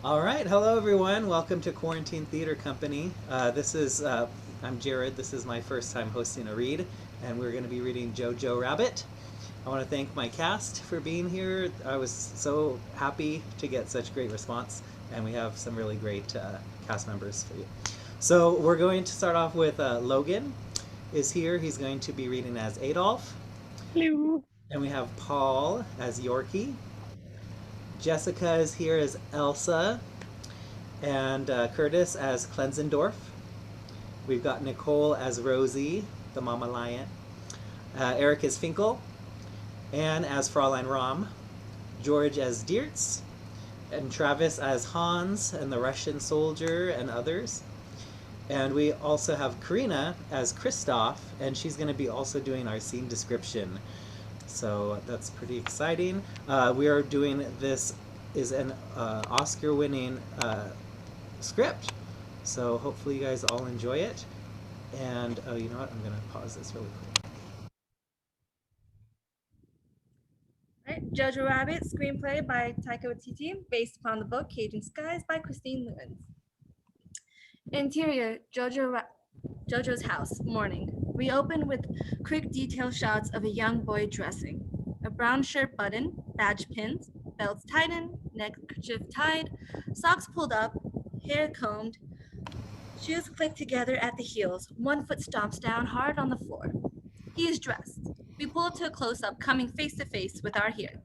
All right, hello everyone. Welcome to Quarantine Theater Company. I'm Jarod. This is my first time hosting a read, and we're going to be reading Jojo Rabbit. I want to thank my cast for being here. I was so happy to get such great response, and we have some really great cast members for you. So we're going to start off with Logan is here. He's going to be reading as Adolf, Hello. and we have Paul as Yorki. Jessica is here as Elsa, and Curtis as Klenzendorf. We've got Nicole as Rosie, the mama lion. Erik is Finkel, Anne as Fraulein Rahm, George as Deertz, and Travis as Hans and the Russian soldier and others. And we also have Carina as Christoph, and she's going to be also doing our scene description. So that's pretty exciting. We are doing this is an Oscar-winning script, so hopefully you guys all enjoy it. And oh, you know what? I'm gonna pause this really quick. Right. Jojo Rabbit, screenplay by Taika Waititi, based upon the book Cajun Skies by Christine Lewins. Interior, Jojo's house, morning. We open with quick detail shots of a young boy dressing. A brown shirt button, badge pins, belts tightened, neckerchief tied, socks pulled up, hair combed, shoes clicked together at the heels, one foot stomps down hard on the floor. He is dressed. We pull up to a close-up, coming face to face with our hero,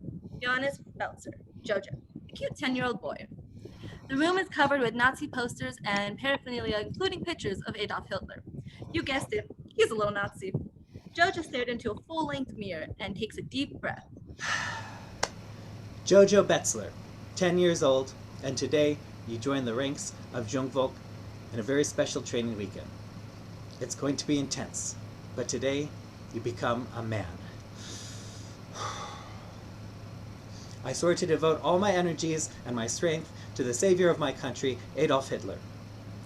Johannes Belzer, Jojo, a cute 10-year-old boy. The room is covered with Nazi posters and paraphernalia, including pictures of Adolf Hitler. You guessed it, he's a little Nazi. Jojo stared into a full-length mirror and takes a deep breath. Jojo Betzler, 10 years old, and today you join the ranks of Jungvolk in a very special training weekend. It's going to be intense, but today you become a man. I swear to devote all my energies and my strength to the savior of my country, Adolf Hitler.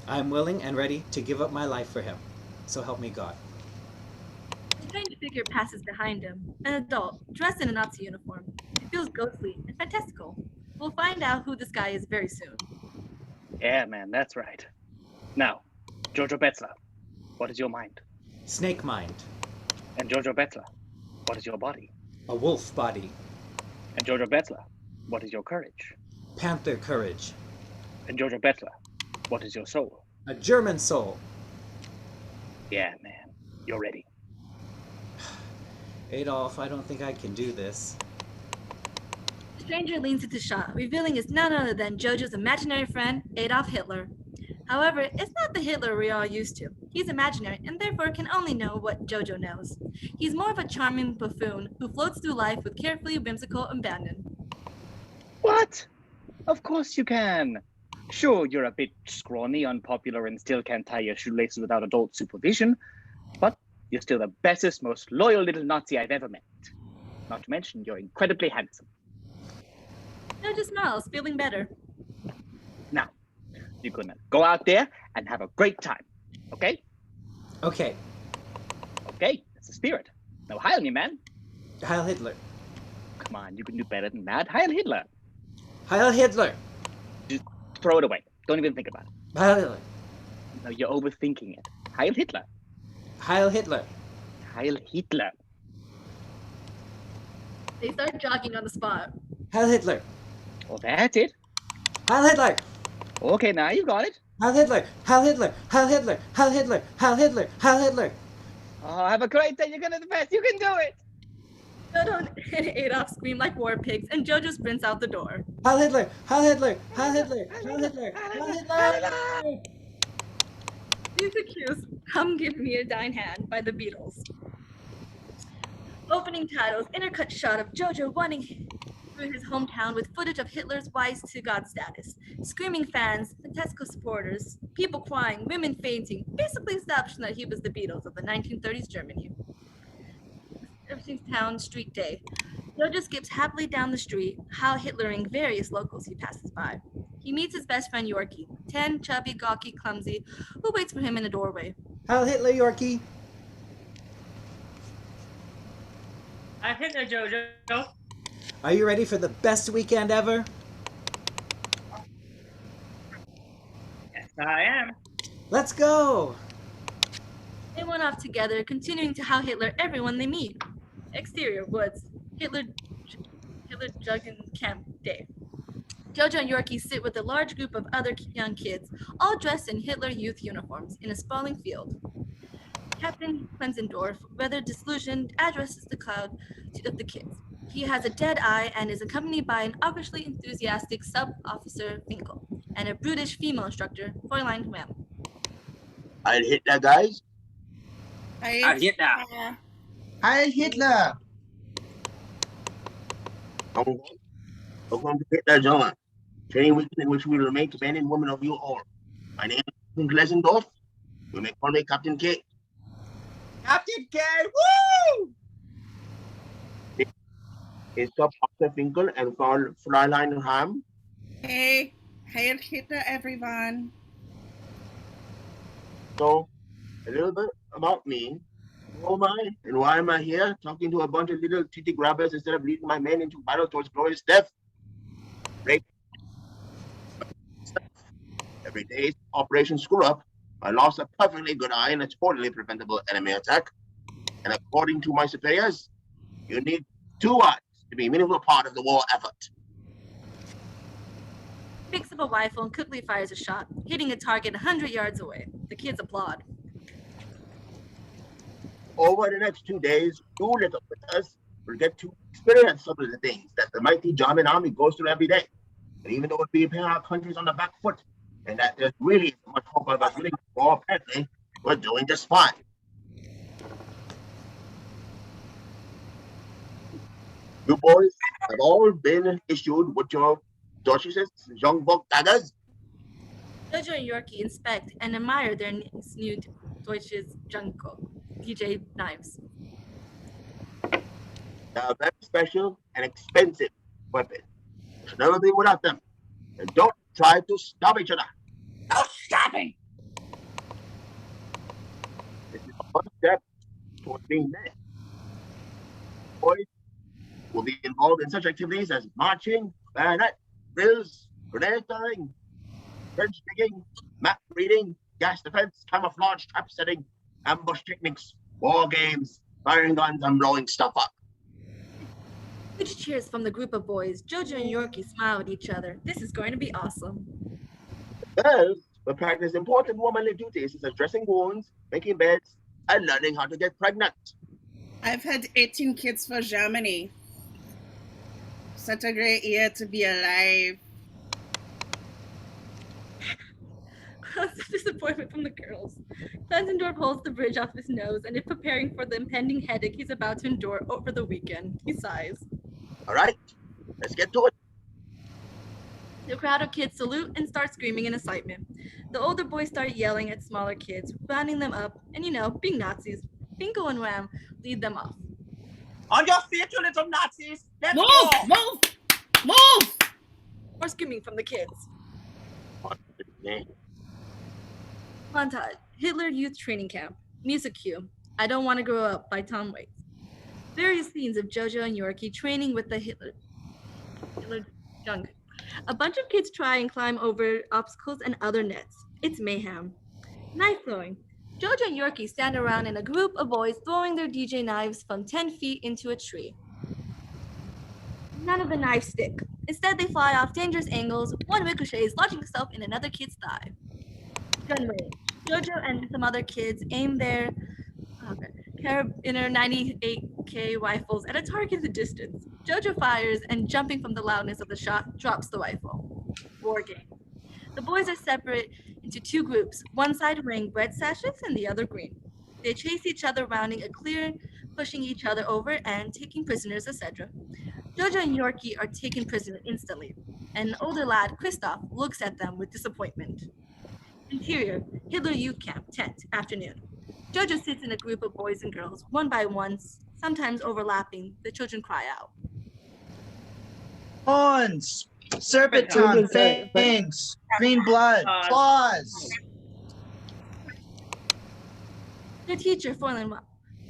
I am willing and ready to give up my life for him. So help me God. A strange figure passes behind him, an adult, dressed in a Nazi uniform. It feels ghostly and fantastical. We'll find out who this guy is very soon. Yeah, man, that's right. Now, Jojo Betzler, what is your mind? Snake mind. And Jojo Betzler, what is your body? A wolf body. And Jojo Betzler, what is your courage? Panther courage. And Jojo Betzler, what is your soul? A German soul. Yeah, man, you're ready. Adolf, I don't think I can do this. The stranger leans into shot, revealing it's none other than Jojo's imaginary friend, Adolf Hitler. However, it's not the Hitler we're all used to. He's imaginary and therefore can only know what Jojo knows. He's more of a charming buffoon who floats through life with carefully whimsical abandon. What? Of course you can. Sure, you're a bit scrawny, unpopular, and still can't tie your shoelaces without adult supervision, but you're still the bestest, most loyal little Nazi I've ever met. Not to mention, you're incredibly handsome. Jojo smiles, feeling better. Now, you're gonna go out there and have a great time, okay? Okay. Okay, that's the spirit. Now, Heil me, man. Heil Hitler. Come on, you can do better than that. Heil Hitler. Heil Hitler. Just throw it away. Don't even think about it. Heil Hitler. No, you're overthinking it. Heil Hitler. Heil Hitler. Heil Hitler. They start jogging on the spot. Heil Hitler. Oh, that's it. Heil Hitler. Okay, now you got it. Heil Hitler. Heil Hitler. Heil Hitler. Heil Hitler. Heil Hitler. Heil Hitler. Oh, have a great day. You're gonna do the best. You can do it. Jojo and Adolf scream like war pigs, and Jojo sprints out the door. Heil Hitler. Heil Hitler. Heil Hitler. Heil Hitler. Heil Hitler. Music cues Come Give Me a Dying Hand by the Beatles. Opening titles, intercut shot of Jojo running through his hometown with footage of Hitler's wise to God status. Screaming fans, fantastical supporters, people crying, women fainting, basically establishing that he was the Beatles of the 1930s Germany. Everything's town street day. Jojo skips happily down the street, Heil Hitlering various locals he passes by. He meets his best friend Yorki, 10, chubby, gawky, clumsy, who waits for him in the doorway. Heil Hitler, Yorki. I've hit there, Jojo. Are you ready for the best weekend ever? I am. Let's go! They went off together, continuing to how Hitler everyone they meet. Exterior woods. Hitler Jugend Camp Day. Jojo and Yorki sit with a large group of other young kids, all dressed in Hitler Youth uniforms, in a sprawling field. Captain Klenzendorf, rather disillusioned, addresses the crowd of the kids. He has a dead eye and is accompanied by an obviously enthusiastic sub-officer Finkel and a brutish female instructor, Fraulein Rahm. I'll hit that, guys. I'll hit that. Heil Hitler! I'm going to hit that zone. Training weekend in which we will make men and women of you all. My name is Klenzendorf. You may call me Captain K. Captain K! Woo! Is Sub-Officer Finkel and Fraulein Rahm. Hey, Heil Hitler, everyone. So, a little bit about me. Who am I and why am I here talking to a bunch of little titty grabbers instead of leading my men into battle towards glorious death? Great. Every day's Operation Screw Up, I lost a perfectly good eye in a totally preventable enemy attack. And according to my superiors, you need 2 eyes to be a meaningful part of the war effort. Picks up a rifle and quickly fires a shot, hitting a target 100 yards away. The kids applaud. Over the next 2 days, you little us will get to experience some of the things that the mighty German army goes through every day. And even though we prepare our countries on the back foot, and that there's really much hope of us winning the war, apparently, we're doing just fine. You boys have all been issued with your Deutsches Jungbock daggers. Jojo and Yorki inspect and admire their new Deutsches Junko DJ knives. They're a very special and expensive weapon. You should never be without them. And don't try to stop each other. No stopping. This is the first step towards being men. Boys will be involved in such activities as marching, bayonet, drills, grenade throwing, trench digging, map reading, gas defense, camouflage, trap setting, ambush techniques, war games, firing guns, and blowing stuff up. Huge cheers from the group of boys. Jojo and Yorki smile at each other. This is going to be awesome. Girls will practice important womanly duties such as dressing wounds, making beds, and learning how to get pregnant. I've had 18 kids for Germany. Such a great year to be alive. Such disappointment from the girls. Klenzendorf holds the bridge off his nose and is preparing for the impending headache he's about to endure over the weekend. He sighs. All right, let's get to it. The crowd of kids salute and start screaming in excitement. The older boys start yelling at smaller kids, rounding them up, and being Nazis. Finkel and Rahm lead them off. On your feet, you little Nazis! Let's Move! go! Move! Move! More screaming from the kids. What's the name? Montage. Hitler Youth Training Camp. Music cue. I Don't Want to Grow Up by Tom Waits. Various scenes of Jojo and Yorki training with the Hitler junk. A bunch of kids try and climb over obstacles and other nets. It's mayhem. Knife throwing. Jojo and Yorki stand around in a group of boys throwing their DJ knives from 10 feet into a tree. None of the knives stick. Instead, they fly off dangerous angles. One ricochets, lodging itself in another kid's thigh. Gun range. Jojo and some other kids aim their carabiner 98K rifles at a target in the distance. Jojo fires and, jumping from the loudness of the shot, drops the rifle. War game. The boys are separate into 2 groups, one side wearing red sashes and the other green. They chase each other, rounding a clear, pushing each other over and taking prisoners, etc. Jojo and Yorki are taken prisoner instantly, and an older lad, Christoph, looks at them with disappointment. Interior, Hitler Youth Camp, tent, afternoon. Jojo sits in a group of boys and girls, one by one, sometimes overlapping. The children cry out. Horns, serpentine, fangs, green blood, claws. The teacher, Fraulein,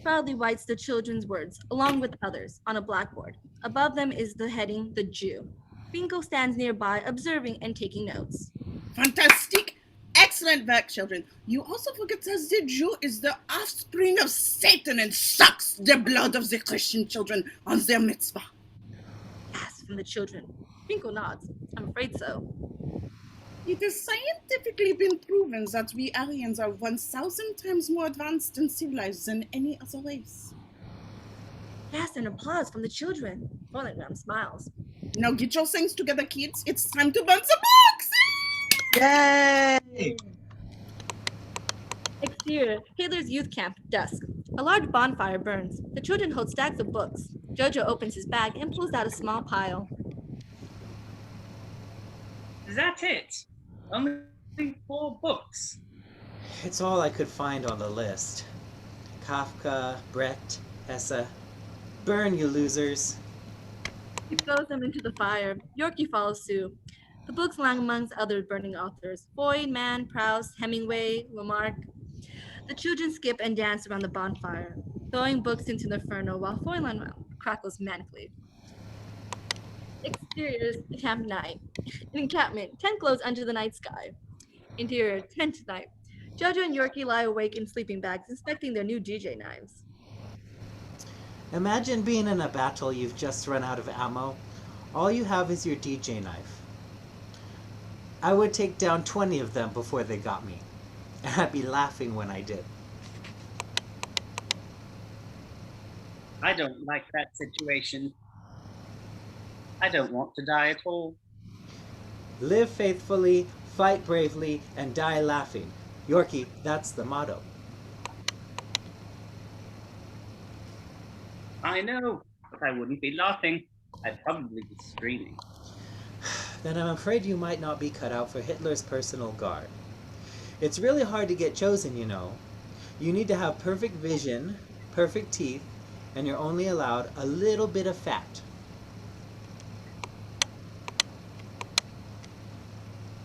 proudly writes the children's words, along with others, on a blackboard. Above them is the heading, The Jew. Finkel stands nearby, observing and taking notes. Fantastic! Excellent! excellent work, children. You also forget that the Jew is the offspring of Satan and sucks the blood of the Christian children on their mitzvah. Yes, from the children. Finkel nods. I'm afraid so. It has scientifically been proven that we Aryans are 1,000 times more advanced and civilized than any other race. Yes, and applause from the children. Fraulein smiles. Now get your things together, kids. It's time to burn some books! Yay! Exterior, Hitler's youth camp, dusk. A large bonfire burns. The children hold stacks of books. Jojo opens his bag and pulls out a small pile. Is that it? Only 4 books. It's all I could find on the list. Kafka, Brecht, Elsa. Burn, you losers. He throws them into the fire. Yorki follows suit. The books lie amongst other burning authors. Boyd, Mann, Proust, Hemingway, Lamarck. The children skip and dance around the bonfire, throwing books into the inferno while Fraulein crackles manically. Exterior, camp night. Encampment, tent glows under the night sky. Interior, tent night. Jojo and Yorki lie awake in sleeping bags, inspecting their new DJ knives. Imagine being in a battle you've just run out of ammo. All you have is your DJ knife. I would take down 20 of them before they got me. And I'd be laughing when I did. I don't like that situation. I don't want to die at all. Live faithfully, fight bravely, and die laughing. Yorki, that's the motto. I know, but I wouldn't be laughing. I'd probably be screaming. Then I'm afraid you might not be cut out for Hitler's personal guard. It's really hard to get chosen, you know. You need to have perfect vision, perfect teeth, and you're only allowed a little bit of fat.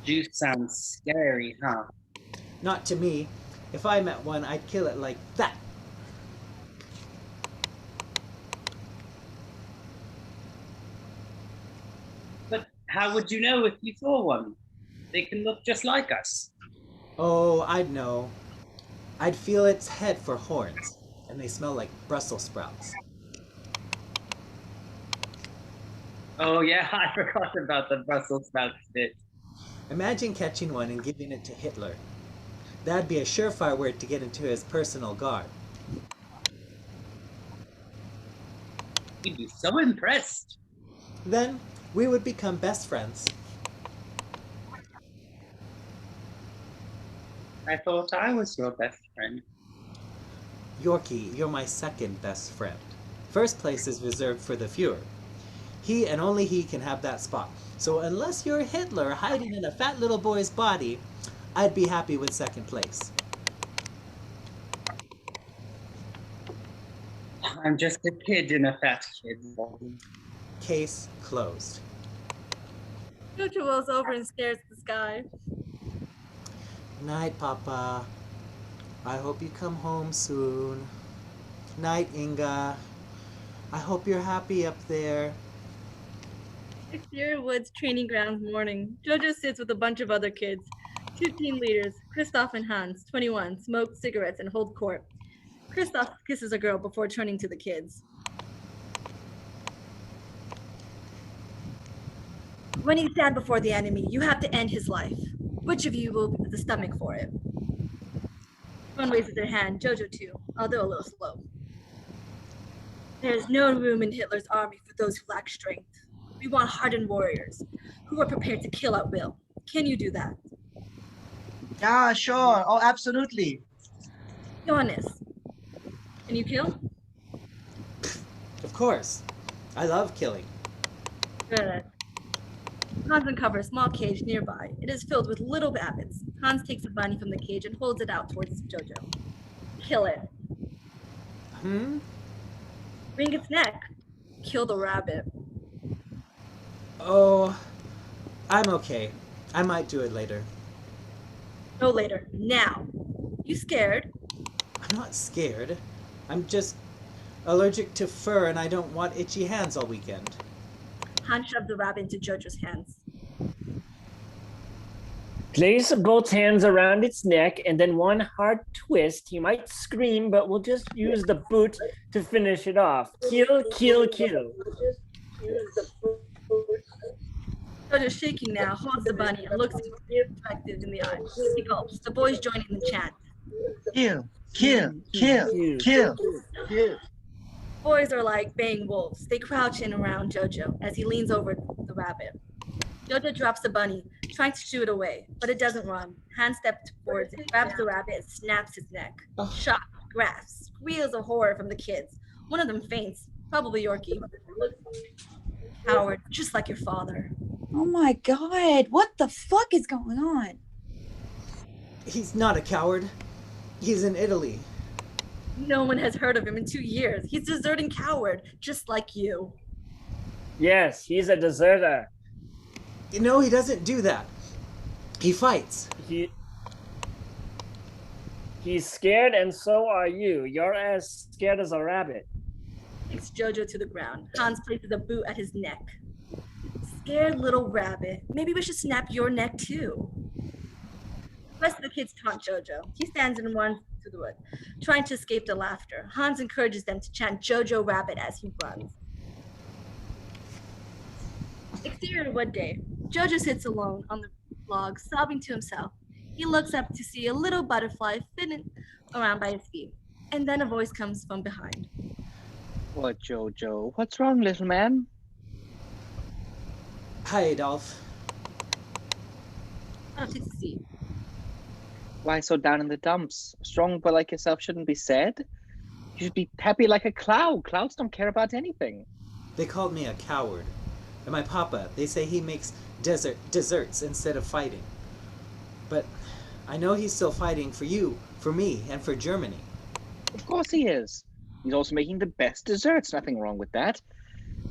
Juice sounds scary, huh? Not to me. If I met one, I'd kill it like that. But how would you know if you saw one? They can look just like us. Oh, I'd know. I'd feel its head for horns, and they smell like Brussels sprouts. Oh yeah, I forgot about the Brussels sprouts bit. Imagine catching one and giving it to Hitler. That'd be a surefire way to get into his personal guard. He'd be so impressed. Then, we would become best friends. I thought I was your best friend. Yorki, you're my second best friend. First place is reserved for the Fuhrer. He and only he can have that spot. So unless you're Hitler hiding in a fat little boy's body, I'd be happy with second place. I'm just a kid in a fat kid's body. Case closed. Jojo rolls over and stares at the sky. Night, Papa. I hope you come home soon. Night, Inga. I hope you're happy up there. Exterior woods training grounds morning. Jojo sits with a bunch of other kids. 2 team leaders, Christoph and Hans, 21, smoke cigarettes and hold court. Christoph kisses a girl before turning to the kids. When you stand before the enemy, you have to end his life. Which of you will have the stomach for it? One raises their hand, Jojo too, although a little slow. There is no room in Hitler's army for those who lack strength. We want hardened warriors who are prepared to kill at will. Can you do that? Yeah, sure. Oh, absolutely. Be honest. Can you kill? Of course. I love killing. Good. Hans uncovers a small cage nearby. It is filled with little rabbits. Hans takes a bunny from the cage and holds it out towards Jojo. Kill it. Wring its neck. Kill the rabbit. Oh, I'm okay. I might do it later. No later. Now. You scared? I'm not scared. I'm just allergic to fur and I don't want itchy hands all weekend. Hans shoved the rabbit into Jojo's hands. Place both hands around its neck and then one hard twist. He might scream, but we'll just use the boot to finish it off. Kill, kill, kill. Jojo's shaking now, holds the bunny, and looks reflective in the eye. He gulps. The boys join in the chant. Kill, kill, kill, kill. Kill. Boys are like baying wolves. They crouch in around Jojo as he leans over the rabbit. Jojo drops the bunny, trying to shoo it away, but it doesn't run. Hand steps towards it, grabs the rabbit, and snaps its neck. Shock, grasp, squeals of horror from the kids. One of them faints, probably Yorki. Coward, just like your father. Oh my god, what the fuck is going on? He's not a coward. He's in Italy. No one has heard of him in 2 years. He's a deserting coward, just like you. Yes, he's a deserter. No, he doesn't do that. He fights. He's scared, and so are you. You're as scared as a rabbit. Kicks Jojo to the ground. Hans places a boot at his neck. Scared little rabbit. Maybe we should snap your neck too. The rest of the kids taunt Jojo. He stands and runs to the wood, trying to escape the laughter. Hans encourages them to chant Jojo Rabbit as he runs. Exterior wood day. Jojo sits alone on the log, sobbing to himself. He looks up to see a little butterfly flitting around by his feet. And then a voice comes from behind. What, Jojo? What's wrong, little man? Hi, Adolf. Adolf takes a seat. Why so down in the dumps? A strong boy like yourself shouldn't be sad. You should be happy like a cloud. Clouds don't care about anything. They called me a coward. And my papa, they say he makes desserts instead of fighting. But I know he's still fighting for you, for me, and for Germany. Of course he is. He's also making the best desserts. Nothing wrong with that.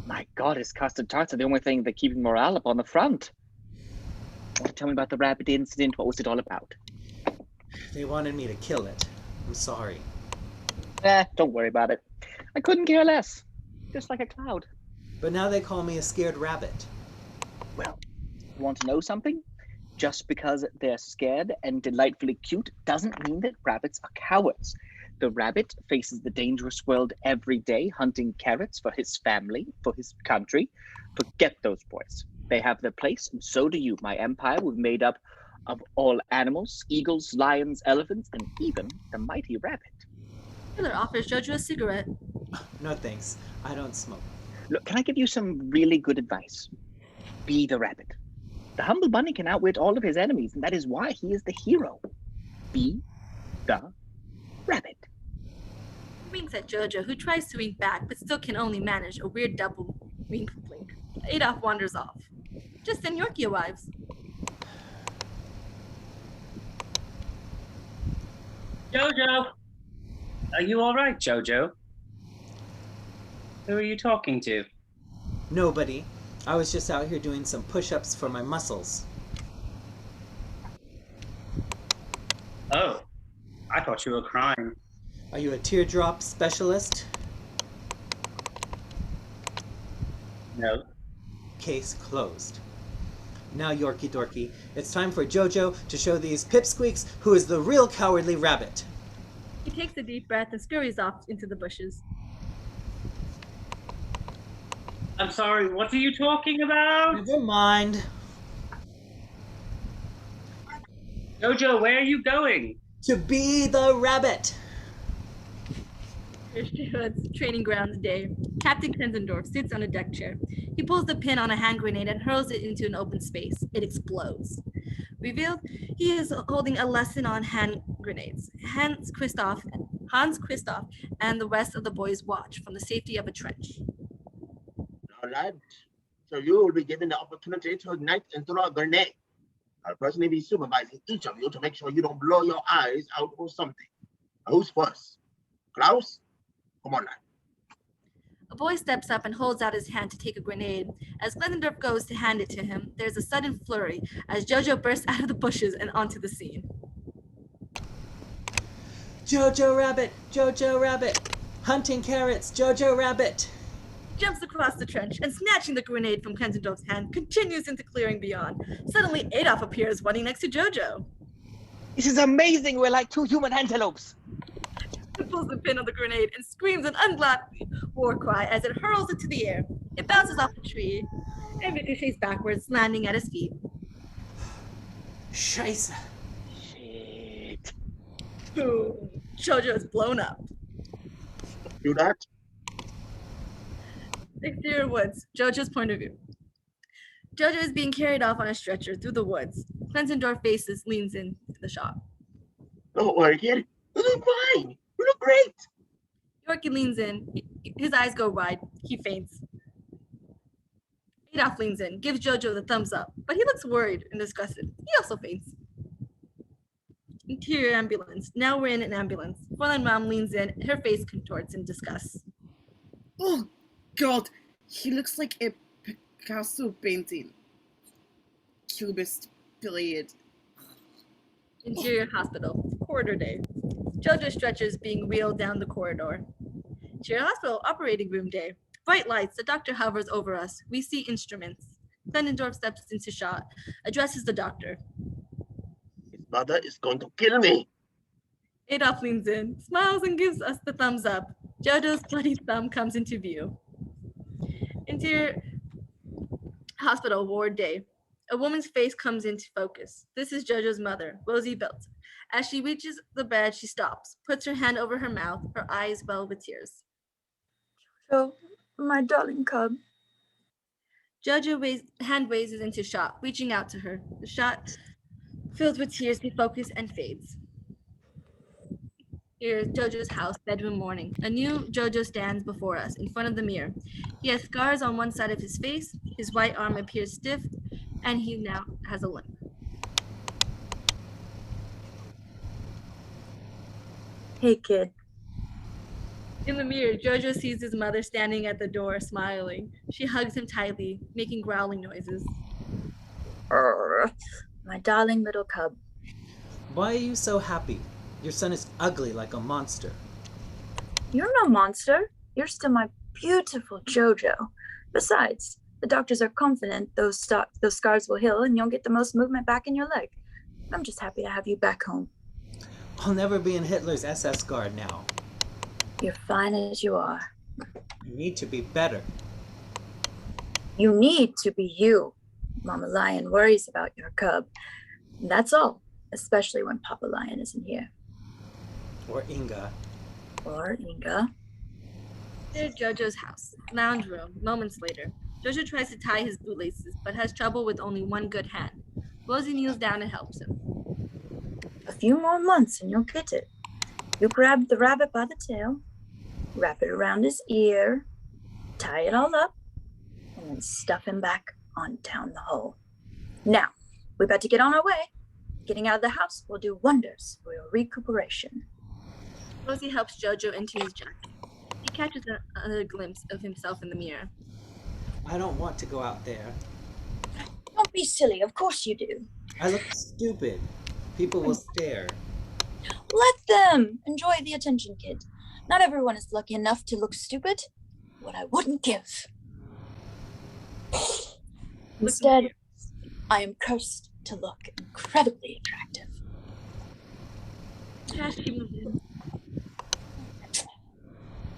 My God, his custard tarts are the only thing that keep morale up on the front. Tell me about the rabbit incident. What was it all about? They wanted me to kill it. I'm sorry. Don't worry about it. I couldn't care less. Just like a cloud. But now they call me a scared rabbit. Well, you want to know something? Just because they're scared and delightfully cute doesn't mean that rabbits are cowards. The rabbit faces the dangerous world every day, hunting carrots for his family, for his country. Forget those boys. They have their place, and so do you. My empire was made up of all animals, eagles, lions, elephants, and even the mighty rabbit. Taylor offers Jojo a cigarette. No thanks. I don't smoke. Look, can I give you some really good advice? Be the rabbit. The humble bunny can outwit all of his enemies, and that is why he is the hero. Be the rabbit. He winks at Jojo, who tries to wink back, but still can only manage a weird double wink blink. Adolf wanders off. Just then Yorki arrives. Jojo! Are you all right, Jojo? Who are you talking to? Nobody. I was just out here doing some push-ups for my muscles. Oh, I thought you were crying. Are you a teardrop specialist? No. Case closed. Now, Yorki Dorky, it's time for Jojo to show these pipsqueaks who is the real cowardly rabbit. He takes a deep breath and scurries off into the bushes. I'm sorry, what are you talking about? Never mind. Jojo, where are you going? To be the rabbit. Hood's training grounds day. Captain Klenzendorf sits on a deck chair. He pulls the pin on a hand grenade and hurls it into an open space. It explodes. Revealed, he is holding a lesson on hand grenades. Hans Christoph and the rest of the boys watch from the safety of a trench. All right. So you will be given the opportunity to ignite and throw a grenade. I'll personally be supervising each of you to make sure you don't blow your eyes out or something. Who's first? Klaus? Come on now. A boy steps up and holds out his hand to take a grenade. As Klenzendorf goes to hand it to him, there's a sudden flurry as Jojo bursts out of the bushes and onto the scene. Jojo Rabbit! Jojo Rabbit! Hunting carrots! Jojo Rabbit! jumps across the trench and, snatching the grenade from Klenzendorf's hand, continues into clearing beyond. Suddenly, Adolf appears running next to Jojo. This is amazing. We're like two human antelopes. He pulls the pin on the grenade and screams an ungodly war cry as it hurls into the air. It bounces off the tree and ricochets backwards, landing at his feet. Scheiße. Shit. Boom. Jojo is blown up. Do that. Exterior woods. Jojo's point of view. Jojo is being carried off on a stretcher through the woods. Klenzendorf faces leans into the shot. Don't worry, kid. You look fine. You look great. Yorki leans in. His eyes go wide. He faints. Adolf leans in, gives Jojo the thumbs up, but he looks worried and disgusted. He also faints. Interior ambulance. Now we're in an ambulance. Fraulein Rahm leans in. Her face contorts in disgust. Oh, God. He looks like a Picasso painting. Cubist period. Interior hospital. Corridor day. Jojo stretchers being wheeled down the corridor. Interior hospital operating room day. Bright lights. The doctor hovers over us. We see instruments. Klenzendorf steps into shot, addresses the doctor. His mother is going to kill me. Adolf leans in, smiles, and gives us the thumbs up. Jojo's bloody thumb comes into view. Interior hospital ward day. A woman's face comes into focus. This is Jojo's mother, Rosie Belzer. As she reaches the bed, she stops, puts her hand over her mouth, her eyes well with tears. Oh, my darling cub. Jojo hand raises into shot, reaching out to her. The shot, filled with tears, defocuses and fades. Here's Jojo's house, bedroom morning. A new Jojo stands before us, in front of the mirror. He has scars on one side of his face, his right arm appears stiff, and he now has a limp. Hey, kid. In the mirror, Jojo sees his mother standing at the door, smiling. She hugs him tightly, making growling noises. My darling little cub. Why are you so happy? Your son is ugly like a monster. You're no monster. You're still my beautiful Jojo. Besides, the doctors are confident those scars will heal and you'll get the most movement back in your leg. I'm just happy to have you back home. I'll never be in Hitler's SS guard now. You're fine as you are. You need to be better. You need to be you. Mama Lion worries about your cub. And that's all, especially when Papa Lion isn't here. Or Inga. Or Inga. Here's Jojo's house, lounge room, moments later. Jojo tries to tie his bootlaces, but has trouble with only one good hand. Rosie kneels down and helps him. A few more months and you'll get it. You grab the rabbit by the tail, wrap it around his ear, tie it all up, and then stuff him back on down the hole. Now, we better get on our way. Getting out of the house will do wonders for your recuperation. Rosie helps Jojo into his jacket. He catches another glimpse of himself in the mirror. I don't want to go out there. Don't be silly, of course you do. I look stupid. People will stare. Let them enjoy the attention, kid. Not everyone is lucky enough to look stupid. What I wouldn't give. Instead, I am cursed to look incredibly attractive.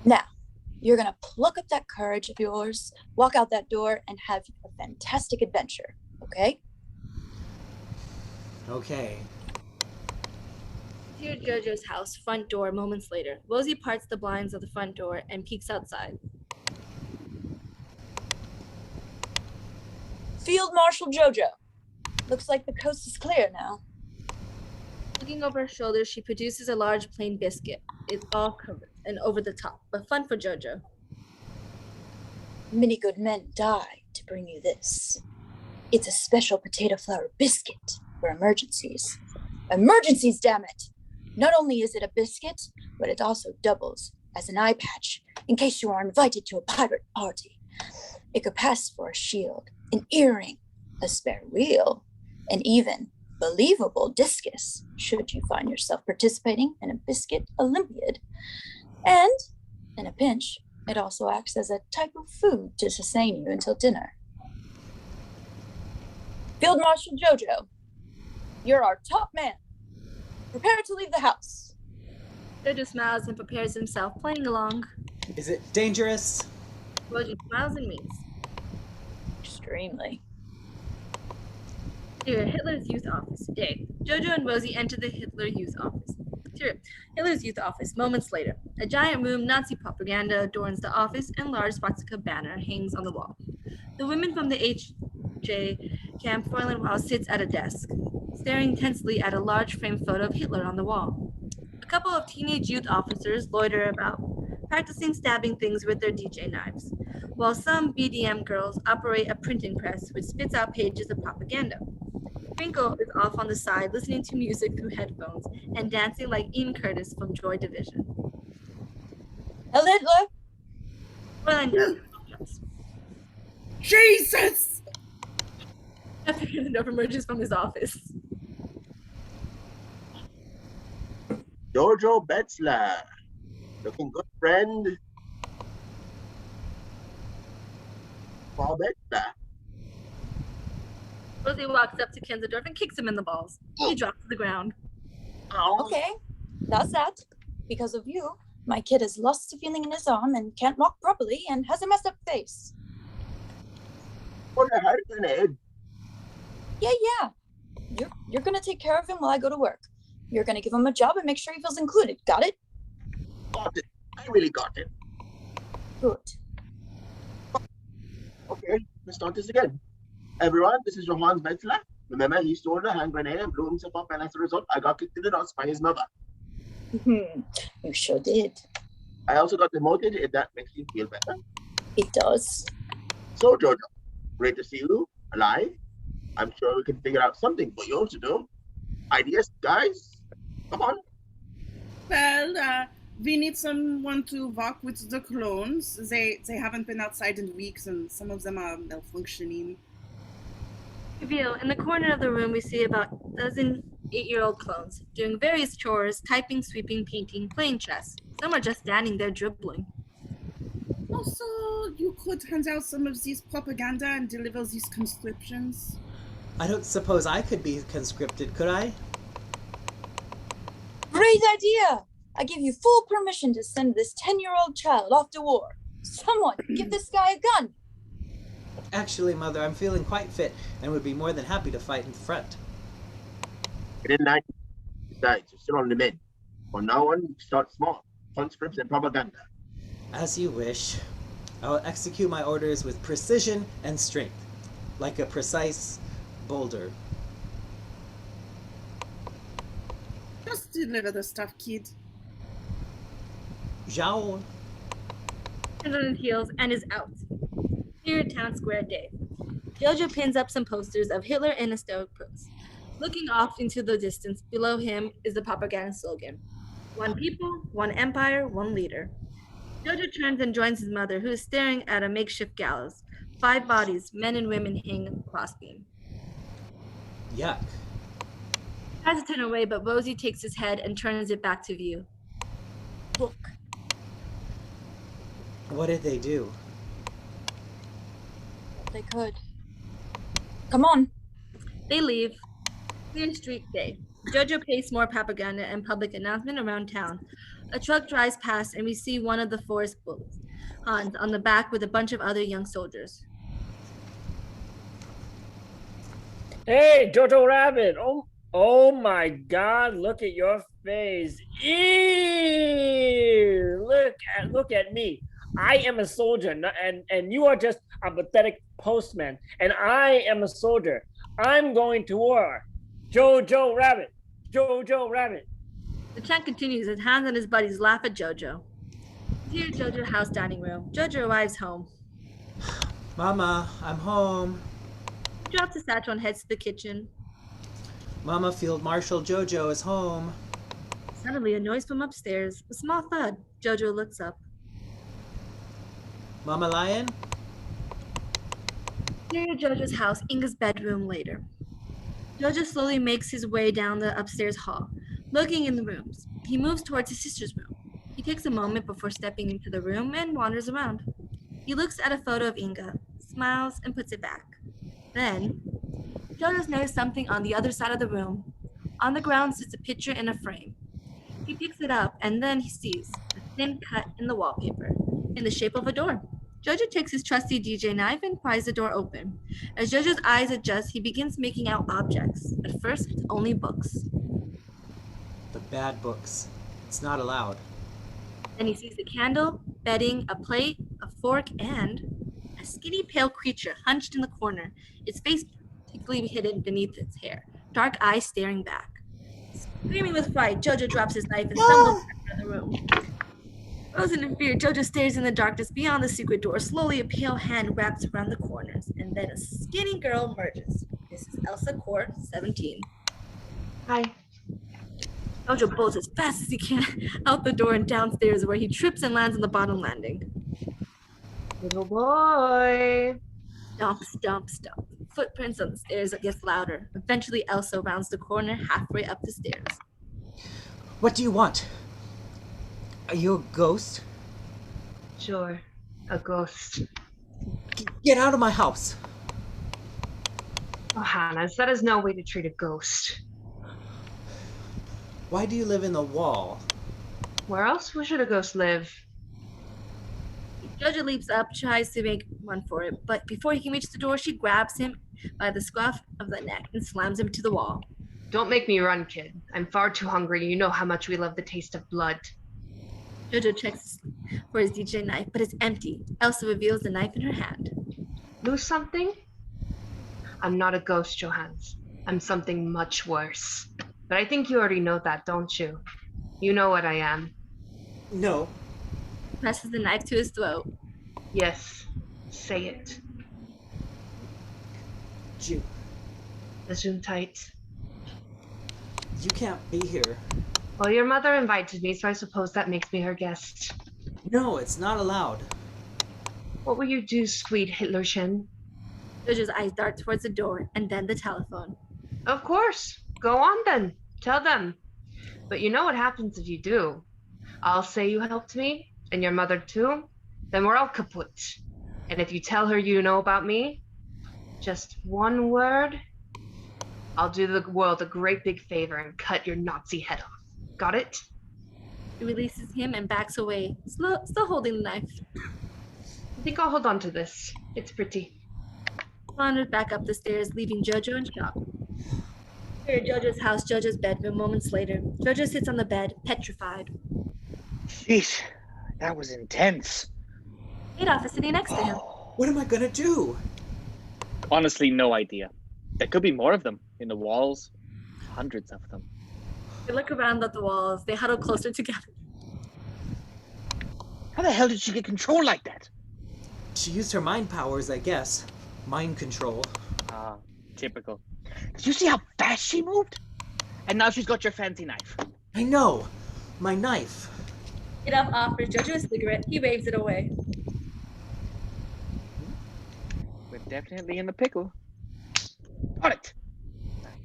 Now, you're gonna pluck up that courage of yours, walk out that door, and have a fantastic adventure, okay? Okay. Dear Jojo's house, front door, moments later. Rosie parts the blinds of the front door and peeks outside. Field Marshal Jojo. Looks like the coast is clear now. Looking over her shoulder, she produces a large plain biscuit. It's all covered and over the top, but fun for Jojo. Many good men die to bring you this. It's a special potato flour biscuit for emergencies. Emergencies, damn it! Not only is it a biscuit, but it also doubles as an eye patch in case you are invited to a pirate party. It could pass for a shield, an earring, a spare wheel, and even believable discus should you find yourself participating in a biscuit Olympiad. And, in a pinch, It also acts as a type of food to sustain you until dinner. Field Marshal Jojo, you're our top man. Prepare to leave the house. Jojo smiles and prepares himself, playing along. Is it dangerous? Rosie smiles and winks. Extremely. Here, Hitler's youth office. Day. Jojo and Rosie enter the Hitler youth office. Here, Hitler's youth office. Moments later, a giant room Nazi propaganda adorns the office, and large swastika banner hangs on the wall. The women from the HJ camp, Fraulein sits at a desk, staring tensely at a large framed photo of Hitler on the wall. A couple of teenage youth officers loiter about, practicing stabbing things with their DJ knives, while some BDM girls operate a printing press which spits out pages of propaganda. Finkel is off on the side listening to music through headphones and dancing like Ian Curtis from Joy Division. Hitler! Jesus! After Klenzendorf emerges from his office. Jojo Betzler. Looking good, friend. Frau Betzler. Rosie walks up to Klenzendorf and kicks him in the balls. He drops to the ground. Okay, that's that. Because of you, my kid has lost a feeling in his arm and can't walk properly and has a messed up face. What a hurt grenade. Yeah. You're gonna take care of him while I go to work. You're gonna give him a job and make sure he feels included. Got it? Got it. I really got it. Good. Okay, let's start this again. Everyone, this is Johannes Betzler. Remember, he stole a hand grenade and blew himself up, and as a result, I got kicked in the nuts by his mother. You sure did. I also got demoted, if that makes you feel better. It does. So, Jojo, great to see you alive. I'm sure we can figure out something for you to do. Ideas, guys? Come on. Well, we need someone to walk with the clones. They haven't been outside in weeks, and some of them are malfunctioning. Reveal, in the corner of the room, we see about a dozen 8-year-old clones doing various chores, typing, sweeping, painting, playing chess. Some are just standing there dribbling. Also, you could hand out some of these propaganda and deliver these conscriptions. I don't suppose I could be conscripted, could I? Great idea! I give you full permission to send this 10-year-old child off to war. Someone, give this guy a gun! Actually, Mother, I'm feeling quite fit and would be more than happy to fight in front. Get in line. Besides, you're still on the mid. From now on, start small. Conscripts and propaganda. As you wish. I will execute my orders with precision and strength, like a precise boulder. Just deliver the stuff, kid. Zhao. And on his heels and is out. Here at Town Square Day. Jojo pins up some posters of Hitler in a stoic pose. Looking off into the distance, below him is the propaganda slogan. One people, one empire, one leader. Jojo turns and joins his mother, who is staring at a makeshift gallows. 5 bodies, men and women, hang crossbeam. Yuck. He tries to turn away, but Rosie takes his head and turns it back to view. Look. What did they do? They could. Come on. They leave. Clear street day. Jojo pastes more propaganda and public announcement around town. A truck drives past and we see one of the forest bullets, Hans, on the back with a bunch of other young soldiers. Hey, Jojo Rabbit! Oh my God! Look at your face! Ew! Look at me! I am a soldier, and you are just a pathetic postman. And I am a soldier. I'm going to war. Jojo Rabbit! Jojo Rabbit! The chant continues as Hans and his buddies laugh at Jojo. Here, Jojo's house dining room. Jojo arrives home. Mama, I'm home. He drops his satchel and heads to the kitchen. Mama, Field Marshal Jojo is home. Suddenly, a noise from upstairs. A small thud. Jojo looks up. Mama Lion? Here at Jojo's house, Inga's bedroom later. Jojo slowly makes his way down the upstairs hall, looking in the rooms. He moves towards his sister's room. He takes a moment before stepping into the room and wanders around. He looks at a photo of Inga, smiles, and puts it back. Then, Jojo's noticed something on the other side of the room. On the ground sits a picture in a frame. He picks it up, and then he sees a thin cut in the wallpaper, in the shape of a door. Jojo takes his trusty DJ knife and pries the door open. As Jojo's eyes adjust, he begins making out objects. At first, it's only books. The bad books. It's not allowed. Then he sees a candle, bedding, a plate, a fork, and a skinny, pale creature hunched in the corner, its face particularly hidden beneath its hair, dark eyes staring back. Screaming with fright, Jojo drops his knife and stumbles back out of the room. Frozen in fear, Jojo stares in the darkness beyond the secret door. Slowly, a pale hand wraps around the corners, and then a skinny girl emerges. This is Elsa Core, 17. Hi. Jojo bolts as fast as he can out the door and downstairs, where he trips and lands on the bottom landing. Little boy. Stomp, stomp, stomp. Footprints on the stairs gets louder. Eventually, Elsa rounds the corner halfway up the stairs. What do you want? Are you a ghost? Sure, a ghost. Get out of my house! Oh, Hannah, that is no way to treat a ghost. Why do you live in the wall? Where else should a ghost live? Jojo leaps up, tries to make one for it, but before he can reach the door, she grabs him by the scruff of the neck and slams him to the wall. Don't make me run, kid. I'm far too hungry. You know how much we love the taste of blood. Jojo checks for his DJ knife, but it's empty. Elsa reveals the knife in her hand. Lose something? I'm not a ghost, Johannes. I'm something much worse. But I think you already know that, don't you? You know what I am. No. Presses the knife to his throat. Yes. Say it. Jew. Gesundheit. You can't be here. Well, your mother invited me, so I suppose that makes me her guest. No, it's not allowed. What will you do, sweet Hitlerchen? Jojo's eyes dart towards the door and then the telephone. Of course. Go on then. Tell them. But you know what happens if you do. I'll say you helped me, and your mother too. Then we're all kaput. And if you tell her you know about me, just one word, I'll do the world a great big favor and cut your Nazi head off. Got it? He releases him and backs away, still holding the knife. I think I'll hold on to this. It's pretty. Wanders back up the stairs, leaving Jojo in shock. Here at Jojo's house, Jojo's bedroom. Moments later, Jojo sits on the bed, petrified. Jeez, that was intense. Adolf is sitting next to him. What am I gonna do? Honestly, no idea. There could be more of them in the walls. Hundreds of them. They look around at the walls. They huddle closer together. How the hell did she get control like that? She used her mind powers, I guess. Mind control. Ah, typical. Did you see how fast she moved? And now she's got your fancy knife. I know! My knife. Adolf offers Jojo a cigarette. He waves it away. We're definitely in the pickle. Got it!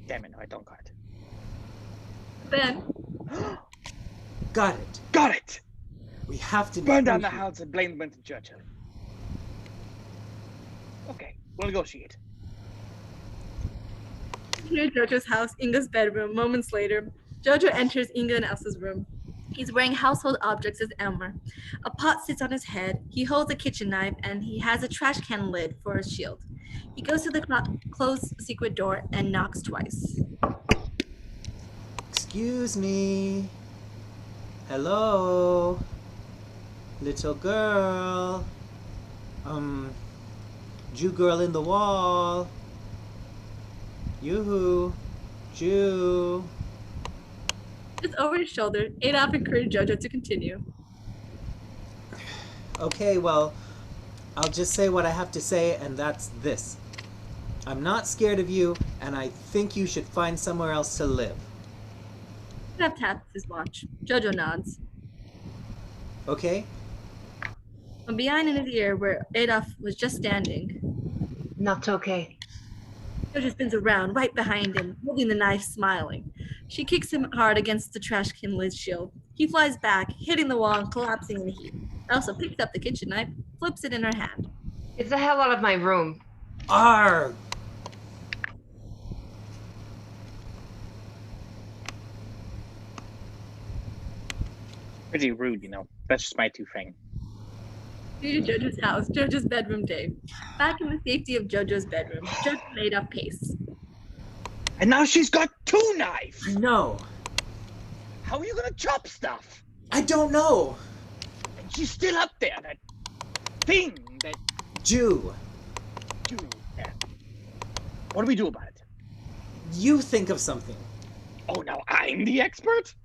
Damn it, no, I don't got it. Then, Got it. Got it! We have to Burn down the negotiate. house and blame Winston Churchill. Okay, we'll negotiate. near Jojo's house, Inga's bedroom. Moments later, Jojo enters Inga and Elsa's room. He's wearing household objects as armor. A pot sits on his head. He holds a kitchen knife, and he has a trash can lid for his shield. He goes to the closed secret door and knocks twice. Excuse me. Hello? Little girl. Jew girl in the wall. Yoo-hoo. Jew. Just over his shoulder, Adolf encouraged Jojo to continue. Okay, well, I'll just say what I have to say, and that's this. I'm not scared of you, and I think you should find somewhere else to live. Adolf taps his watch. Jojo nods. Okay? From behind in his ear, where Adolf was just standing, Not okay. Jojo spins around, right behind him, holding the knife, smiling. She kicks him hard against the trash can lid's shield. He flies back, hitting the wall and collapsing in the heat. Elsa picks up the kitchen knife, flips it in her hand. Get the hell out of my room. Arg! Pretty rude, That's just my 2 thing. To Jojo's house, Jojo's bedroom day. Back in the safety of Jojo's bedroom, Jojo made up pace. And now she's got 2 knives. No. How are you gonna chop stuff? I don't know. And she's still up there. That thing, that Jew. Yeah. What do we do about it? You think of something. Oh, now I'm the expert?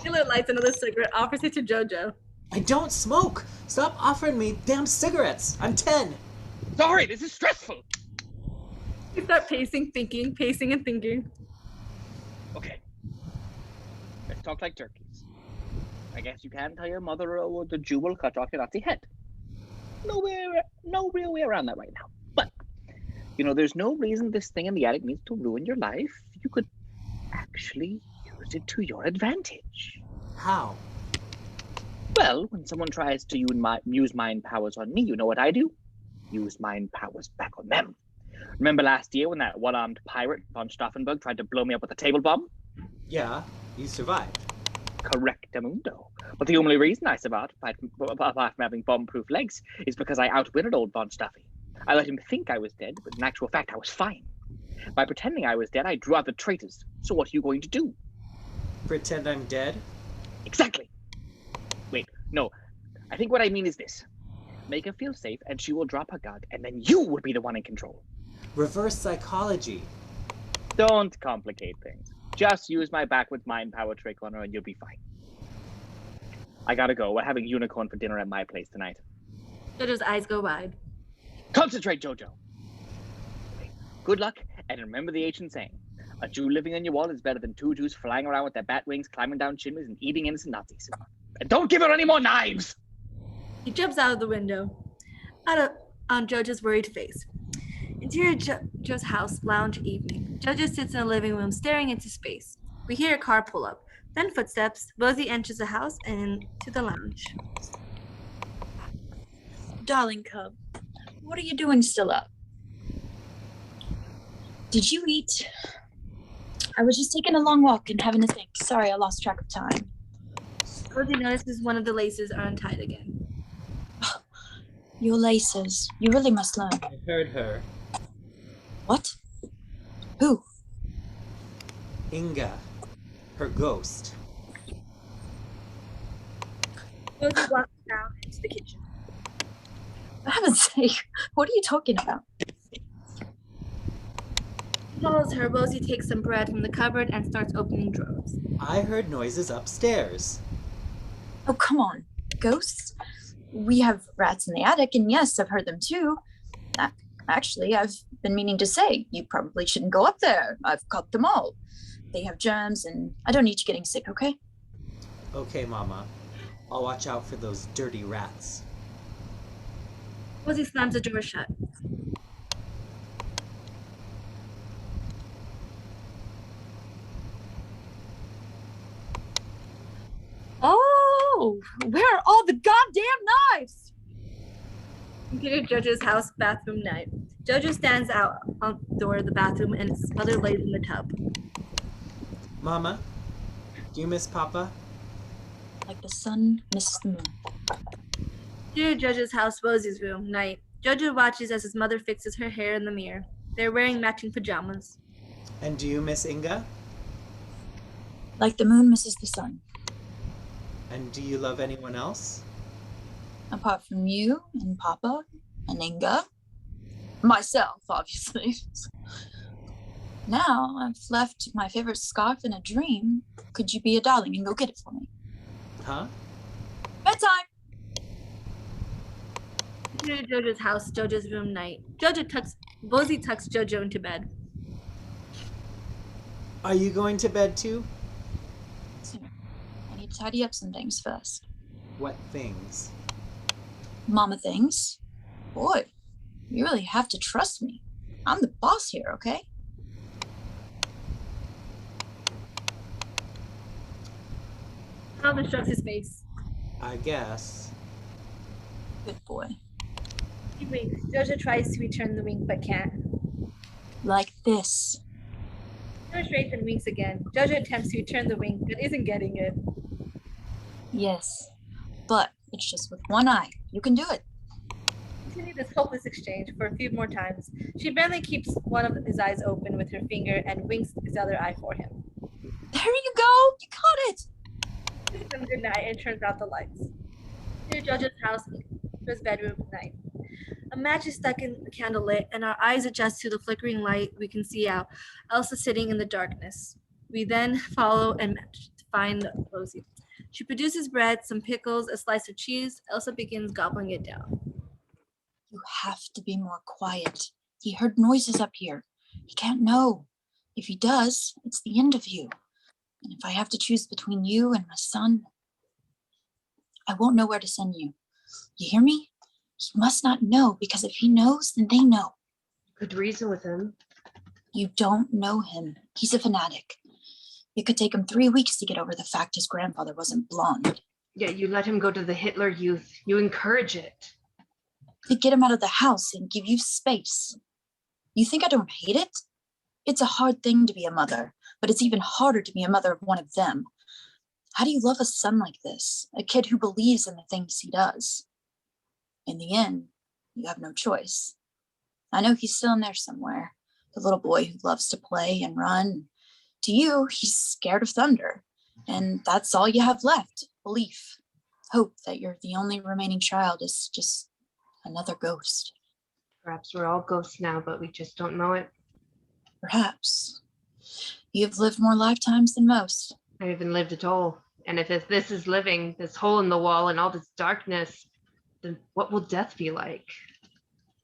Taylor lights another cigarette, offers it to Jojo. I don't smoke. Stop offering me damn cigarettes. I'm 10. Sorry, this is stressful. You start pacing and thinking. Okay. Let's talk like turkeys. I guess you can tell your mother the Jew will cut off your Nazi head. No real way around that right now. But, there's no reason this thing in the attic needs to ruin your life. You could actually use it to your advantage. How? Well, when someone tries to use mind powers on me, you know what I do? Use mind powers back on them. Remember last year when that one-armed pirate, von Stauffenberg, tried to blow me up with a table bomb? Yeah, you survived. Correctamundo. But the only reason I survived, apart from having bomb-proof legs, is because I outwitted old Von Stuffy. I let him think I was dead, but in actual fact I was fine. By pretending I was dead, I drew out the traitors. So what are you going to do? Pretend I'm dead? Exactly. Wait, no. I think what I mean is this. Make her feel safe, and she will drop her guard, and then you will be the one in control. Reverse psychology. Don't complicate things. Just use my backwards mind power trick on her, and you'll be fine. I gotta go. We're having unicorn for dinner at my place tonight. Jojo's eyes go wide. Concentrate, Jojo. Good luck, and remember the ancient saying. A Jew living on your wall is better than 2 Jews flying around with their bat wings, climbing down chimneys, and eating innocent Nazis. And don't give her any more knives! He jumps out of the window, on Jojo's worried face. Interior Jojo's house, lounge evening. Jojo sits in the living room, staring into space. We hear a car pull up. Then footsteps. Rosie enters the house and into the lounge. Darling cub, what are you doing still up? Did you eat? I was just taking a long walk and having to think. Sorry, I lost track of time. Rosie notices one of the laces are untied again. Your laces. You really must learn. I heard her. What? Who? Inga. Her ghost. Rosie walks down into the kitchen. For heaven's sake, what are you talking about? Follows her, Rosie takes some bread from the cupboard and starts opening drawers. I heard noises upstairs. Oh, come on. Ghosts? We have rats in the attic, and yes, I've heard them too. Actually, I've been meaning to say, you probably shouldn't go up there. I've caught them all. They have germs, and I don't need you getting sick, okay? Okay, Mama. I'll watch out for those dirty rats. Rosie slams the door shut. Oh, where are all the goddamn knives? Interior Jojo's house, bathroom night. Jojo stands out on the door of the bathroom and his mother lays in the tub. Mama, do you miss Papa? Like the sun misses the moon. Interior Jojo's house, Rosie's room, night. Jojo watches as his mother fixes her hair in the mirror. They're wearing matching pajamas. And do you miss Inga? Like the moon misses the sun. And do you love anyone else? Apart from you and Papa and Inga. Myself, obviously. Now I've left my favorite scarf in a dream. Could you be a darling and go get it for me? Huh? Bedtime! Interior Jojo's house, Jojo's room, night. Rosie tucks Jojo into bed. Are you going to bed too? Soon. I need to tidy up some things first. What things? Mama things. Boy, you really have to trust me. I'm the boss here, okay? Father strokes his face. I guess. Good boy. He winks. Jojo tries to return the wink but can't. Like this. Jojo straightens and winks again. Jojo attempts to return the wink but isn't getting it. Yes. But it's just with one eye. You can do it. Continue this hopeless exchange for a few more times. She barely keeps one of his eyes open with her finger and winks his other eye for him. There you go. You caught it. Kisses him good night and turns out the lights. Near Jojo's house, Jojo's bedroom at night. A match is stuck in the candle lit, and our eyes adjust to the flickering light we can see out. Elsa sitting in the darkness. We then follow and match to find Rosie. She produces bread, some pickles, a slice of cheese. Elsa begins gobbling it down. You have to be more quiet. He heard noises up here. He can't know. If he does, it's the end of you. And if I have to choose between you and my son, I won't know where to send you. You hear me? He must not know, because if he knows, then they know. Could reason with him. You don't know him. He's a fanatic. It could take him 3 weeks to get over the fact his grandfather wasn't blonde. Yet you let him go to the Hitler Youth. You encourage it. To get him out of the house and give you space. You think I don't hate it? It's a hard thing to be a mother, but it's even harder to be a mother of one of them. How do you love a son like this? A kid who believes in the things he does? In the end, you have no choice. I know he's still in there somewhere, the little boy who loves to play and run. To you, he's scared of thunder, and that's all you have left, belief. Hope that you're the only remaining child is just another ghost. Perhaps we're all ghosts now, but we just don't know it. Perhaps. You've lived more lifetimes than most. I haven't lived at all. And if this is living, this hole in the wall and all this darkness, then what will death be like?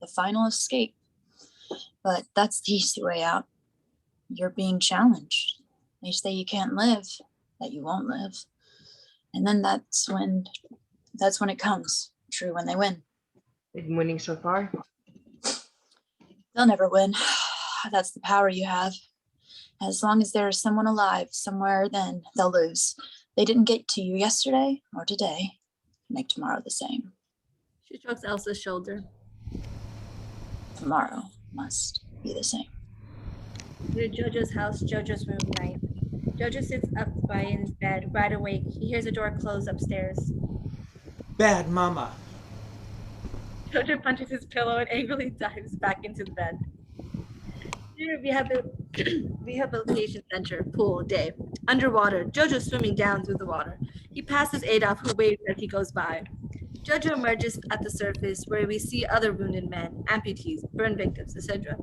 The final escape. But that's the easy way out. You're being challenged. They say you can't live, that you won't live. And then that's when it comes. True, when they win. They've been winning so far. They'll never win. That's the power you have. As long as there is someone alive somewhere, then they'll lose. They didn't get to you yesterday or today. Make tomorrow the same. She strokes Elsa's shoulder. Tomorrow must be the same. Near Jojo's house, Jojo's room, night. Jojo sits up by in his bed, wide awake. He hears a door close upstairs. Bad mama. Jojo punches his pillow and angrily dives back into the bed. Near rehabilitation center, pool, day. Underwater, Jojo swimming down through the water. He passes Adolf, who waves as he goes by. Jojo emerges at the surface, where we see other wounded men, amputees, burn victims, etc.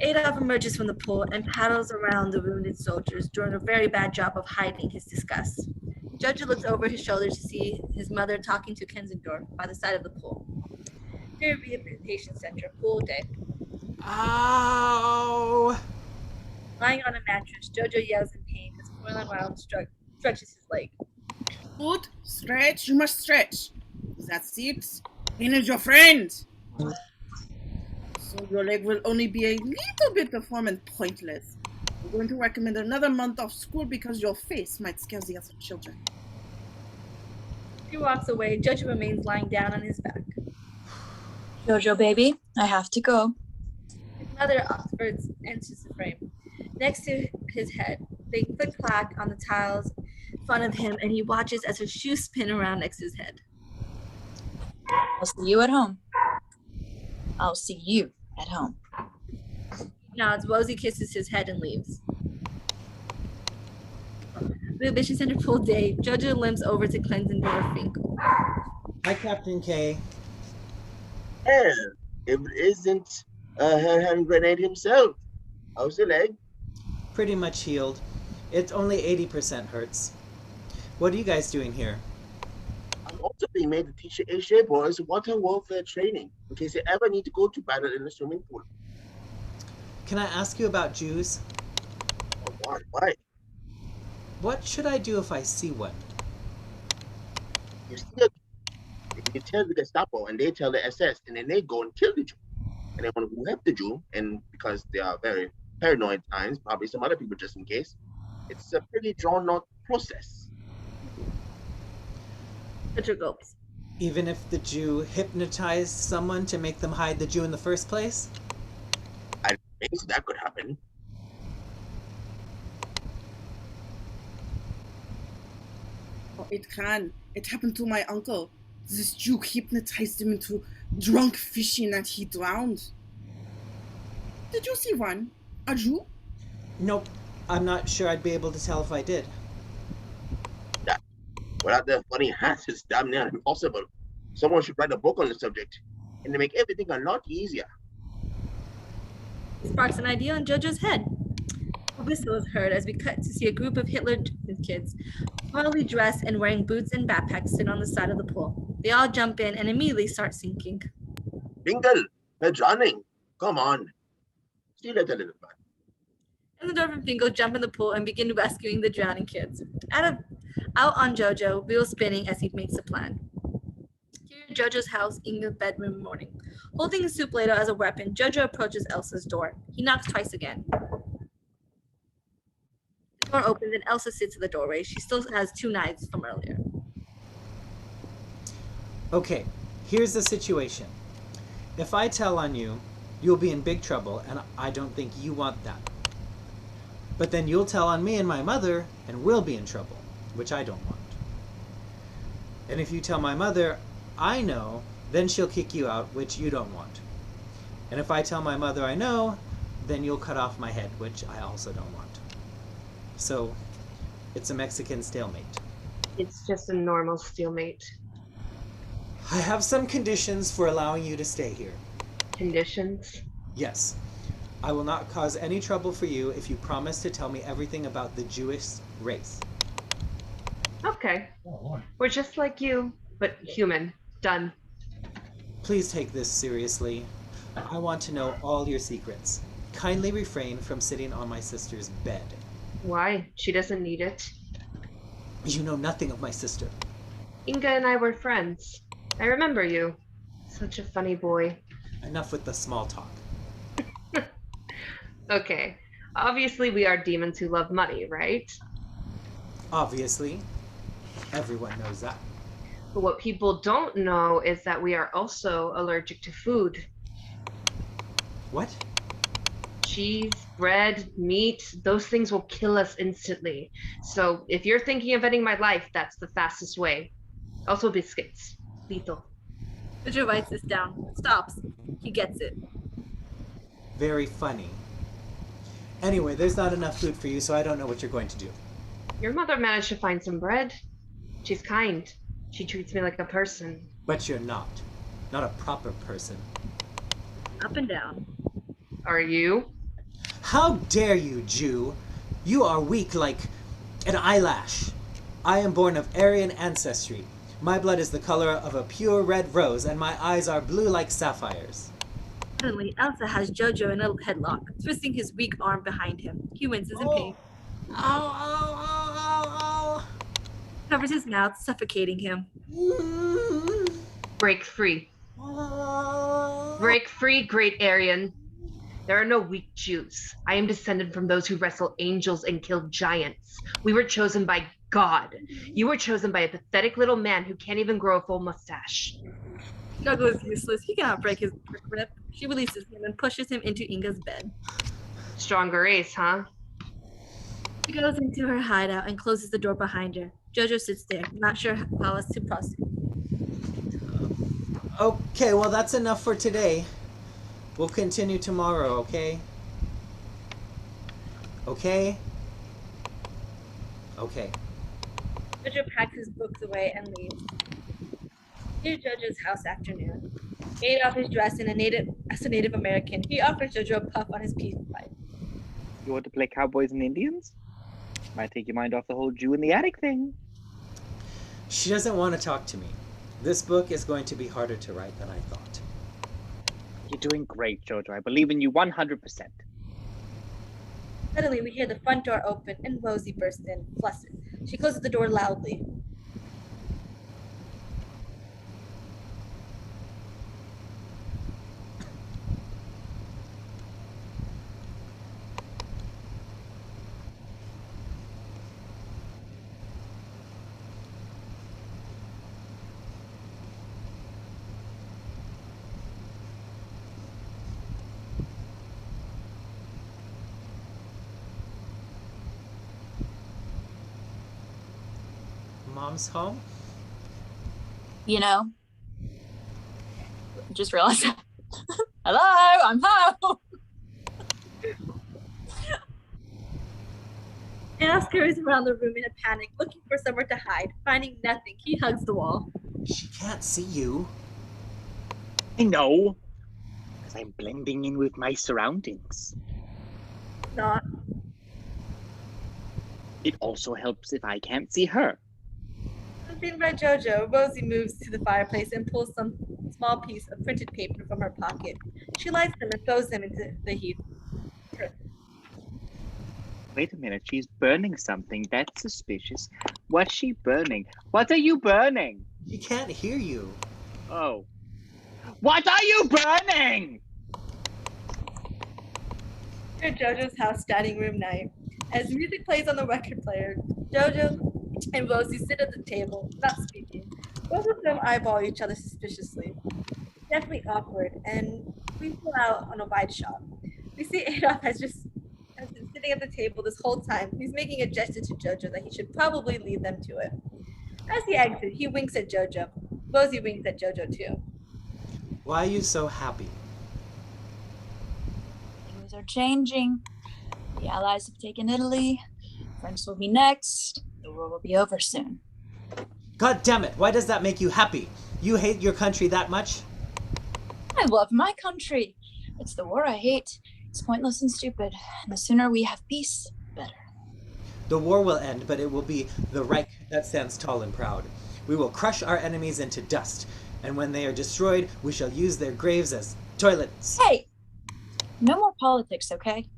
Adolf emerges from the pool and paddles around the wounded soldiers, doing a very bad job of hiding his disgust. Jojo looks over his shoulder to see his mother talking to Klenzendorf by the side of the pool. Near rehabilitation center, pool, day. Ow! Lying on a mattress, Jojo yells in pain as Fraulein stretches his leg. Good, stretch, you must stretch. That's it. Pain is your friend. So your leg will only be a little bit deformed and pointless. I'm going to recommend another month off school because your face might scare the other children. He walks away. Jojo remains lying down on his back. Jojo, baby, I have to go. His mother enters the frame. Next to his head, they click-clack on the tiles in front of him, and he watches as her shoes spin around next to his head. I'll see you at home. I'll see you at home. He nods. Rosie kisses his head and leaves. Rehabilitation Center pool day. Jojo limps over to Klenzendorf Finkel. Hi, Captain K. Yeah, if it isn't her hand grenade himself. How's the leg? Pretty much healed. It's only 80% hurts. What are you guys doing here? I'm also being made to teach the Asia boys water warfare training in case they ever need to go to battle in the swimming pool. Can I ask you about Jews? Oh, why? What should I do if I see one? You tell the Gestapo and they tell the SS and then they go and kill the Jew. And then who have the Jew, and because they are very paranoid times, probably some other people just in case, it's a pretty drawn out process. Jojo gulps. Even if the Jew hypnotized someone to make them hide the Jew in the first place? I think that could happen. Oh, it can. It happened to my uncle. This Jew hypnotized him into drunk fishing and he drowned. Did you see one? A Jew? Nope. I'm not sure I'd be able to tell if I did. Without their funny hats, it's damn near impossible. Someone should write a book on the subject, and to make everything a lot easier. Sparks an idea in Jojo's head. A whistle is heard as we cut to see a group of Hitler kids, formally dressed and wearing boots and backpacks, sit on the side of the pool. They all jump in and immediately start sinking. Finkel, they're drowning. Come on. Steal it a little bit. Klenzendorf and Finkel jump in the pool and begin rescuing the drowning kids. Out on Jojo, wheels spinning as he makes a plan. Here in Jojo's house, Inga's bedroom morning. Holding a soup ladle as a weapon, Jojo approaches Elsa's door. He knocks twice again. The door opens and Elsa sits in the doorway. She still has 2 knives from earlier. Okay, here's the situation. If I tell on you, you'll be in big trouble, and I don't think you want that. But then you'll tell on me and my mother, and we'll be in trouble, which I don't want. And if you tell my mother, I know, then she'll kick you out, which you don't want. And if I tell my mother I know, then you'll cut off my head, which I also don't want. So, it's a Mexican stalemate. It's just a normal stalemate. I have some conditions for allowing you to stay here. Conditions? Yes. I will not cause any trouble for you if you promise to tell me everything about the Jewish race. Okay. We're just like you, but human. Done. Please take this seriously. I want to know all your secrets. Kindly refrain from sitting on my sister's bed. Why? She doesn't need it. You know nothing of my sister. Inga and I were friends. I remember you. Such a funny boy. Enough with the small talk. Okay. Obviously we are demons who love money, right? Obviously. Everyone knows that. But what people don't know is that we are also allergic to food. What? Cheese, bread, meat, those things will kill us instantly. So if you're thinking of ending my life, that's the fastest way. Also biscuits. Lethal. Jojo writes this down. Stops. He gets it. Very funny. Anyway, there's not enough food for you, so I don't know what you're going to do. Your mother managed to find some bread. She's kind. She treats me like a person. But you're not. Not a proper person. Up and down. Are you? How dare you, Jew? You are weak like an eyelash. I am born of Aryan ancestry. My blood is the color of a pure red rose, and my eyes are blue like sapphires. Suddenly, Elsa has Jojo in a headlock, twisting his weak arm behind him. He winces in pain. Ow, ow, ow, ow, Covers his mouth, suffocating him. Break free. ow. Break free, great Aryan. There are no weak Jews. I am descended from those who wrestle angels and kill giants. We were chosen by God. You were chosen by a pathetic little man who can't even grow a full mustache. Jojo is useless. He cannot break his grip. She releases him and pushes him into Inga's bed. Stronger ace, huh? She goes into her hideout and closes the door behind her. Jojo sits there, not sure how else to proceed. Okay, well that's enough for today. We'll continue tomorrow, okay? Okay? Okay. Jojo packs his books away and leaves. Here's Jojo's house afternoon. Adolf is dressed as a Native American. He offers Jojo a puff on his peace pipe. You want to play cowboys and Indians? Might take your mind off the whole Jew in the attic thing. She doesn't want to talk to me. This book is going to be harder to write than I thought. You're doing great, Jojo. I believe in you 100%. Suddenly, we hear the front door open and Rosie bursts in, flustered. She closes the door loudly. mom's home? You know, just realized. Hello, I'm home. Adolf scurries around the room in a panic, looking for somewhere to hide. Finding nothing, he hugs the wall. She can't see you. I know, because I'm blending in with my surroundings. Not. It also helps if I can't see her. Unseen by Jojo, Rosie moves to the fireplace and pulls some small piece of printed paper from her pocket. She lights them and throws them into the heap. Wait a minute, she's burning something. That's suspicious. What's she burning? What are you burning? She can't hear you. Oh. What are you burning? At Jojo's house dining room night. As music plays on the record player, Jojo and Rosie sit at the table, not speaking. Both of them eyeball each other suspiciously. It's definitely awkward, and we pull out on a wide shot. We see Adolf has been sitting at the table this whole time. He's making a gesture to Jojo that he should probably lead them to it. As he exits, he winks at Jojo. Rosie winks at Jojo too. Why are you so happy? Things are changing. The Allies have taken Italy. France will be next. The war will be over soon. God damn it, why does that make you happy? You hate your country that much? I love my country. It's the war I hate. It's pointless and stupid. And the sooner we have peace, the better. The war will end, but it will be the Reich that stands tall and proud. We will crush our enemies into dust, and when they are destroyed, we shall use their graves as toilets. Hey! No more politics, okay?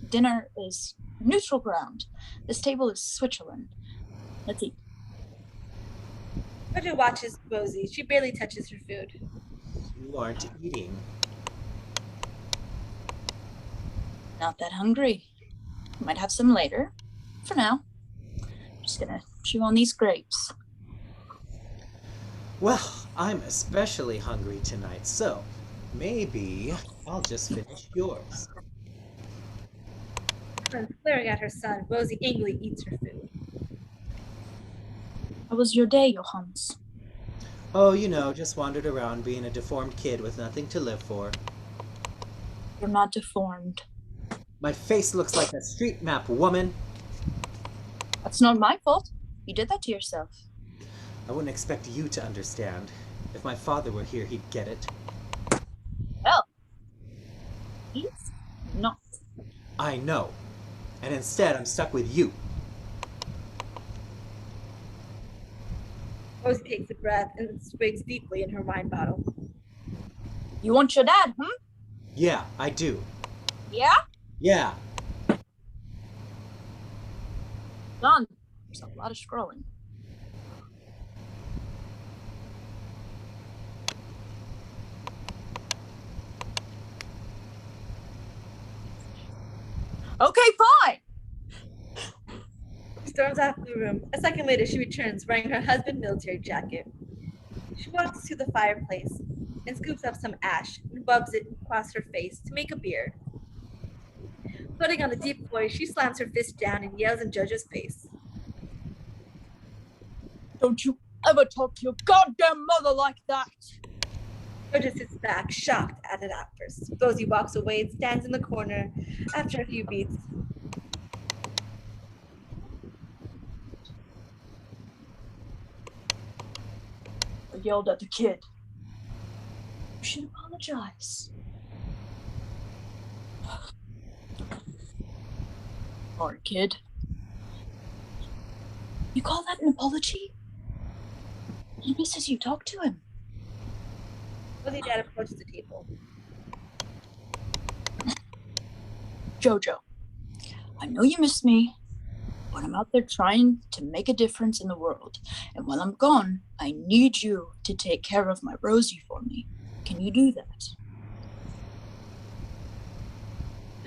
Dinner is neutral ground. This table is Switzerland. Let's eat. Jojo watches Rosie. She barely touches her food. You aren't eating. Not that hungry. Might have some later. For now, just gonna chew on these grapes. Well, I'm especially hungry tonight, so maybe I'll just finish yours. Staring at her son, Rosie angrily eats her food. How was your day, Johannes? Oh, you know, just wandered around being a deformed kid with nothing to live for. You're not deformed. My face looks like a street map, woman. That's not my fault. You did that to yourself. I wouldn't expect you to understand. If my father were here, he'd get it. Well, he's not. I know. And instead, I'm stuck with you. Rosie takes a breath and swigs deeply in her wine bottle. You want your dad, huh? Yeah, I do. Yeah? Yeah. Done. There's a lot of scrolling. Okay, fine. She storms out of the room. A second later, she returns wearing her husband's military jacket. She walks to the fireplace and scoops up some ash and rubs it across her face to make a beard. Putting on the deep voice, she slams her fist down and yells in Jojo's face. Don't you ever talk to your goddamn mother like that. Jojo sits back, shocked at it at first. Rosie walks away and stands in the corner after a few beats. I yelled at the kid. You should apologize. Sorry, kid. You call that an apology? He misses you. Talk to him. Rosie's dad approaches the table. Jojo, I know you miss me, but I'm out there trying to make a difference in the world. And while I'm gone, I need you to take care of my Rosie for me. Can you do that?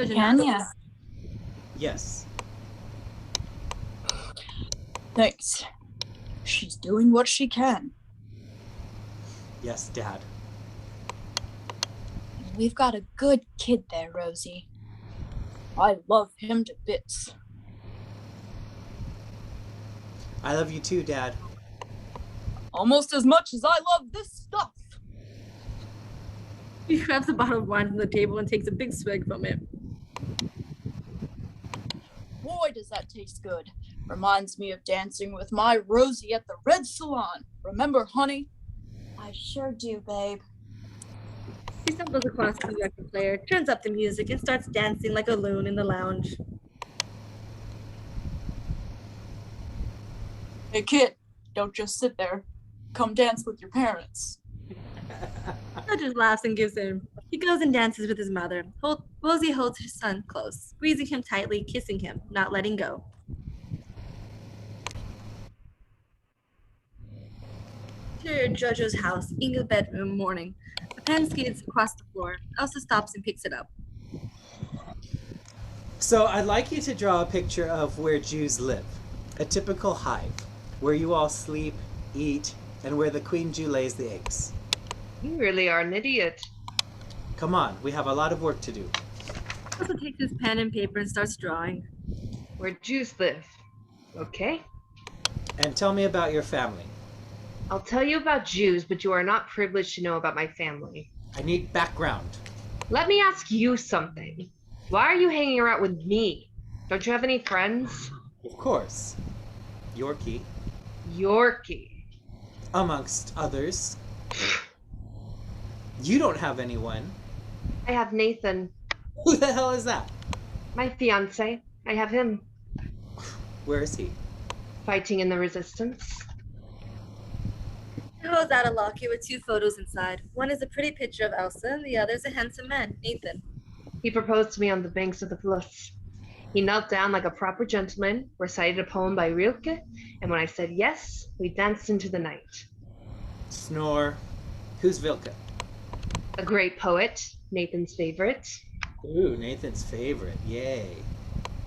Can ya? Yes. Thanks. She's doing what she can. Yes, Dad. We've got a good kid there, Rosie. I love him to bits. I love you too, Dad. Almost as much as I love this stuff. He grabs a bottle of wine from the table and takes a big swig from it. Boy, does that taste good. Reminds me of dancing with my Rosie at the Red Salon. Remember, honey? I sure do, babe. He stumbles across the record player, turns up the music, and starts dancing like a loon in the lounge. Hey, kid, don't just sit there. Come dance with your parents. Jojo laughs and gives in. He goes and dances with his mother. Rosie holds his son close, squeezing him tightly, kissing him, not letting go. Interior Jojo's house, Inga's bedroom, morning. A pen skids across the floor. Elsa stops and picks it up. So I'd like you to draw a picture of where Jews live. A typical hive, where you all sleep, eat, and where the queen Jew lays the eggs. You really are an idiot. Come on, we have a lot of work to do. Elsa takes his pen and paper and starts drawing. Where Jews live. Okay. And tell me about your family. I'll tell you about Jews, but you are not privileged to know about my family. I need background. Let me ask you something. Why are you hanging around with me? Don't you have any friends? Of course. Yorki. Yorki. Amongst others. You don't have anyone. I have Nathan. Who the hell is that? My fiance. I have him. Where is he? Fighting in the resistance. He holds out a locket with two photos inside. One is a pretty picture of Elsa, and the other is a handsome man, Nathan. He proposed to me on the banks of the Fluss. He knelt down like a proper gentleman, recited a poem by Rilke, and when I said yes, we danced into the night. Snore. Who's Vilke? A great poet, Nathan's favorite. Ooh, Nathan's favorite. Yay.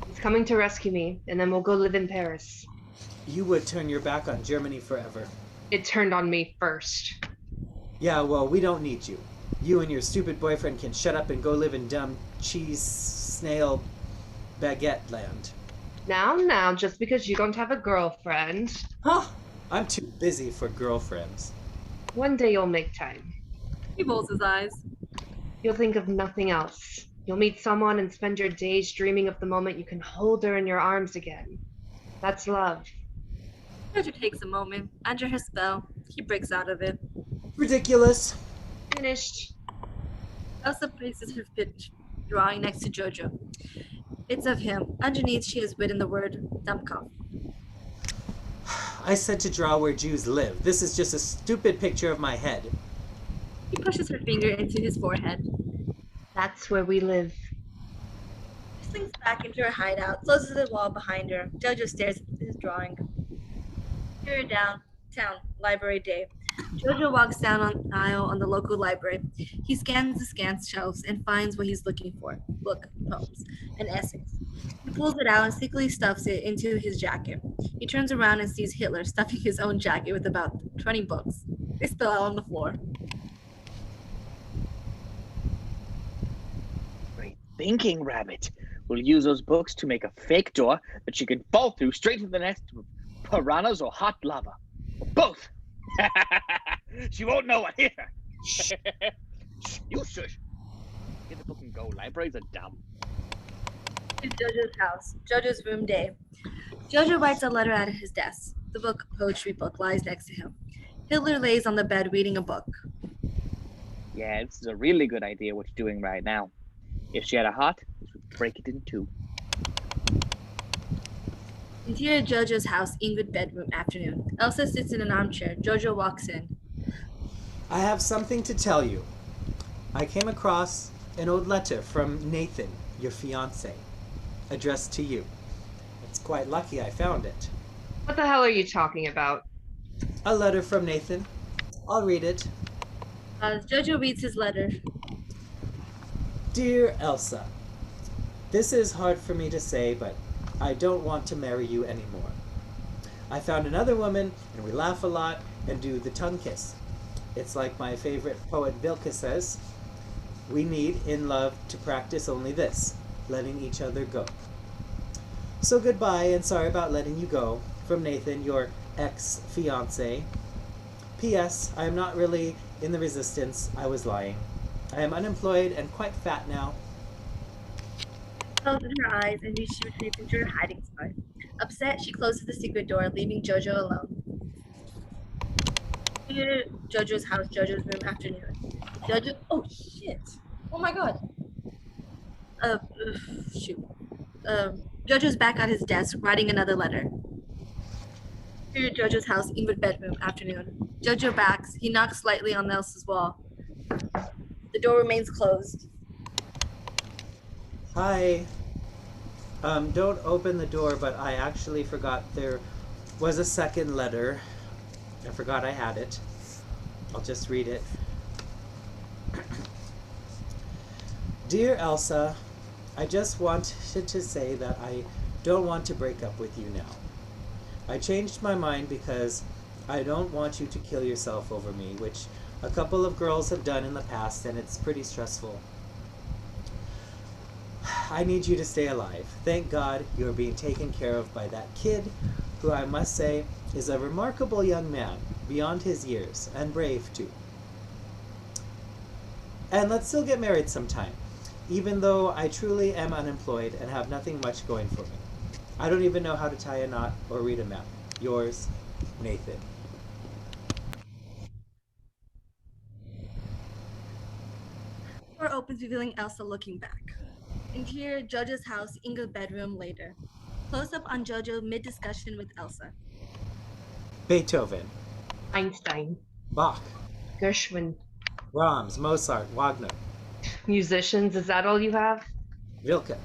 He's coming to rescue me, and then we'll go live in Paris. You would turn your back on Germany forever. It turned on me first. Yeah, well, we don't need you. You and your stupid boyfriend can shut up and go live in dumb cheese snail baguette land. Now, just because you don't have a girlfriend. Huh? I'm too busy for girlfriends. One day you'll make time. He rolls his eyes. You'll think of nothing else. You'll meet someone and spend your days dreaming of the moment you can hold her in your arms again. That's love. Jojo takes a moment. Under her spell, he breaks out of it. Ridiculous. Finished. Elsa places her drawing next to Jojo. It's of him. Underneath, she has written the word Dummkopf. I said to draw where Jews live. This is just a stupid picture of my head. He pushes her finger into his forehead. That's where we live. She slinks back into her hideout, closes the wall behind her. Jojo stares at his drawing. Here downtown, library day. Jojo walks down an aisle on the local library. He scans the scant shelves and finds what he's looking for. Book, poems, and essays. He pulls it out and secretly stuffs it into his jacket. He turns around and sees Hitler stuffing his own jacket with about 20 books. They spill out on the floor. Great thinking, Rabbit. We'll use those books to make a fake door that she can fall through straight to the nest of piranhas or hot lava. Or both. She won't know what hit her. You shush. Get the book and go. Libraries are dumb. To Jojo's house. Jojo's room day. Jojo writes a letter at his desk. The poetry book lies next to him. Hitler lays on the bed reading a book. Yeah, this is a really good idea what you're doing right now. If she had a heart, this would break it in two. Interior Jojo's house, Ingrid bedroom, afternoon. Elsa sits in an armchair. Jojo walks in. I have something to tell you. I came across an old letter from Nathan, your fiancé, addressed to you. It's quite lucky I found it. What the hell are you talking about? A letter from Nathan. I'll read it. Jojo reads his letter. Dear Elsa, this is hard for me to say, but I don't want to marry you anymore. I found another woman, and we laugh a lot and do the tongue kiss. It's like my favorite poet Vilke says, we need, in love, to practice only this, letting each other go. So goodbye, and sorry about letting you go. From Nathan, your ex-fiancé. P.S. I am not really in the resistance. I was lying. I am unemployed and quite fat now. Closes her eyes and she retreats into her hiding spot. Upset, she closes the secret door, leaving Jojo alone. Jojo's house, Jojo's room, afternoon. Jojo. Oh shit! Oh my god. Shoot. Jojo's back at his desk, writing another letter. To Jojo's house, Ingrid bedroom, afternoon. Jojo backs. He knocks slightly on Elsa's wall. The door remains closed. Hi. Don't open the door, but I actually forgot there was a second letter. I forgot I had it. I'll just read it. Dear Elsa, I just wanted to say that I don't want to break up with you now. I changed my mind because I don't want you to kill yourself over me, which a couple of girls have done in the past, and it's pretty stressful. I need you to stay alive. Thank God you're being taken care of by that kid, who I must say is a remarkable young man, beyond his years, and brave too. And let's still get married sometime, even though I truly am unemployed and have nothing much going for me. I don't even know how to tie a knot or read a map. Yours, Nathan. Door opens, revealing Elsa looking back. Interior, Jojo's house, Inga's bedroom later. Close up on Jojo mid-discussion with Elsa. Beethoven. Einstein. Bach. Gershwin. Brahms, Mozart, Wagner. Musicians, is that all you have? Rilke.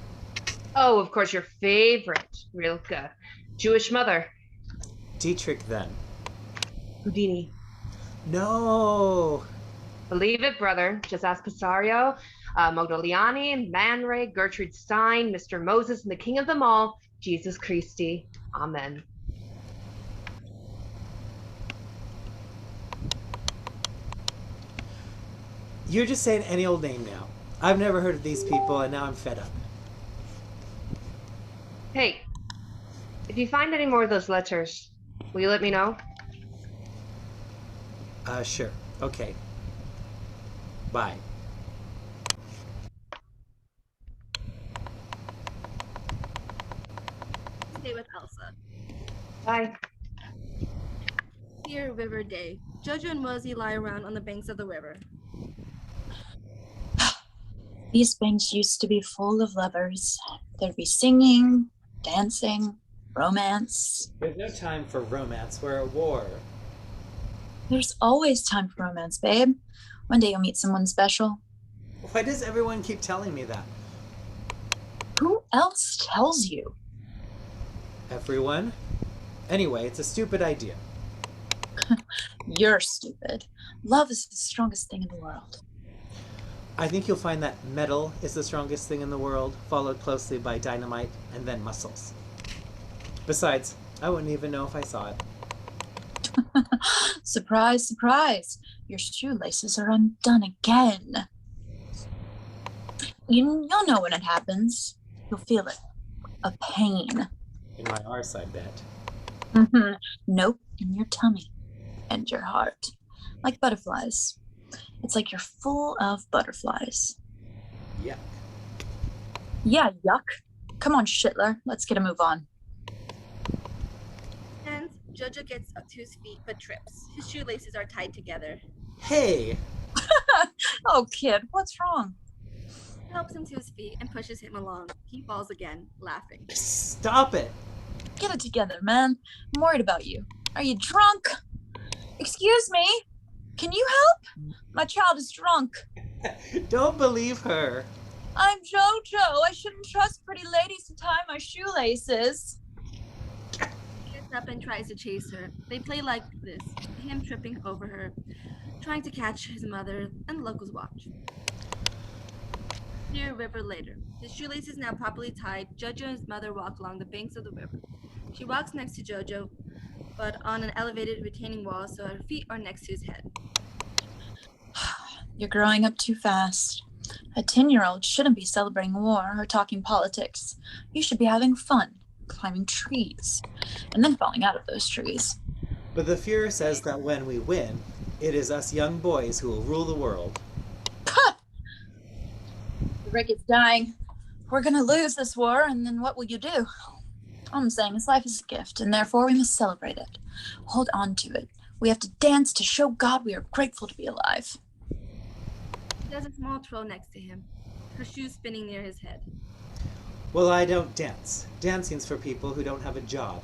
Oh, of course, your favorite, Rilke. Jewish mother. Dietrich then. Houdini. No. Believe it, brother. Just ask Pisario, Modigliani, Man Ray, Gertrude Stein, Mr. Moses, and the king of them all, Jesus Christi. Amen. You're just saying any old name now. I've never heard of these people, and now I'm fed up. Hey, if you find any more of those letters, will you let me know? Sure. Okay. Bye. Stay with Elsa. Bye. Dear River Day. Jojo and Rosie lie around on the banks of the river. These banks used to be full of lovers. There'd be singing, dancing, romance. There's no time for romance. We're at war. There's always time for romance, babe. One day you'll meet someone special. Why does everyone keep telling me that? Who else tells you? Everyone? Anyway, it's a stupid idea. You're stupid. Love is the strongest thing in the world. I think you'll find that metal is the strongest thing in the world, followed closely by dynamite and then muscles. Besides, I wouldn't even know if I saw it. Surprise, surprise. Your shoelaces are undone again. You'll know when it happens. You'll feel it. A pain. In my arse, I bet. Nope, in your tummy and your heart. Like butterflies. It's like you're full of butterflies. Yuck. Yeah, yuck. Come on, Shitler. Let's get a move on. And Jojo gets up to his feet but trips. His shoelaces are tied together. Hey! Oh, kid, what's wrong? He helps him to his feet and pushes him along. He falls again, laughing. Stop it! Get it together, man. I'm worried about you. Are you drunk? Excuse me? Can you help? My child is drunk. Don't believe her. I'm Jojo. I shouldn't trust pretty ladies to tie my shoelaces. He gets up and tries to chase her. They play like this, him tripping over her, trying to catch his mother and locals watch. Near a river later. His shoelaces now properly tied, Jojo and his mother walk along the banks of the river. She walks next to Jojo, but on an elevated retaining wall so her feet are next to his head. You're growing up too fast. A 10-year-old shouldn't be celebrating war or talking politics. You should be having fun, climbing trees, and then falling out of those trees. But the Fuhrer says that when we win, It is us young boys who will rule the world. Rick is dying. We're gonna lose this war, and then what will you do? All I'm saying is life is a gift, and therefore we must celebrate it. Hold on to it. We have to dance to show God we are grateful to be alive. There's a small troll next to him, her shoes spinning near his head. Well, I don't dance. Dancing's for people who don't have a job.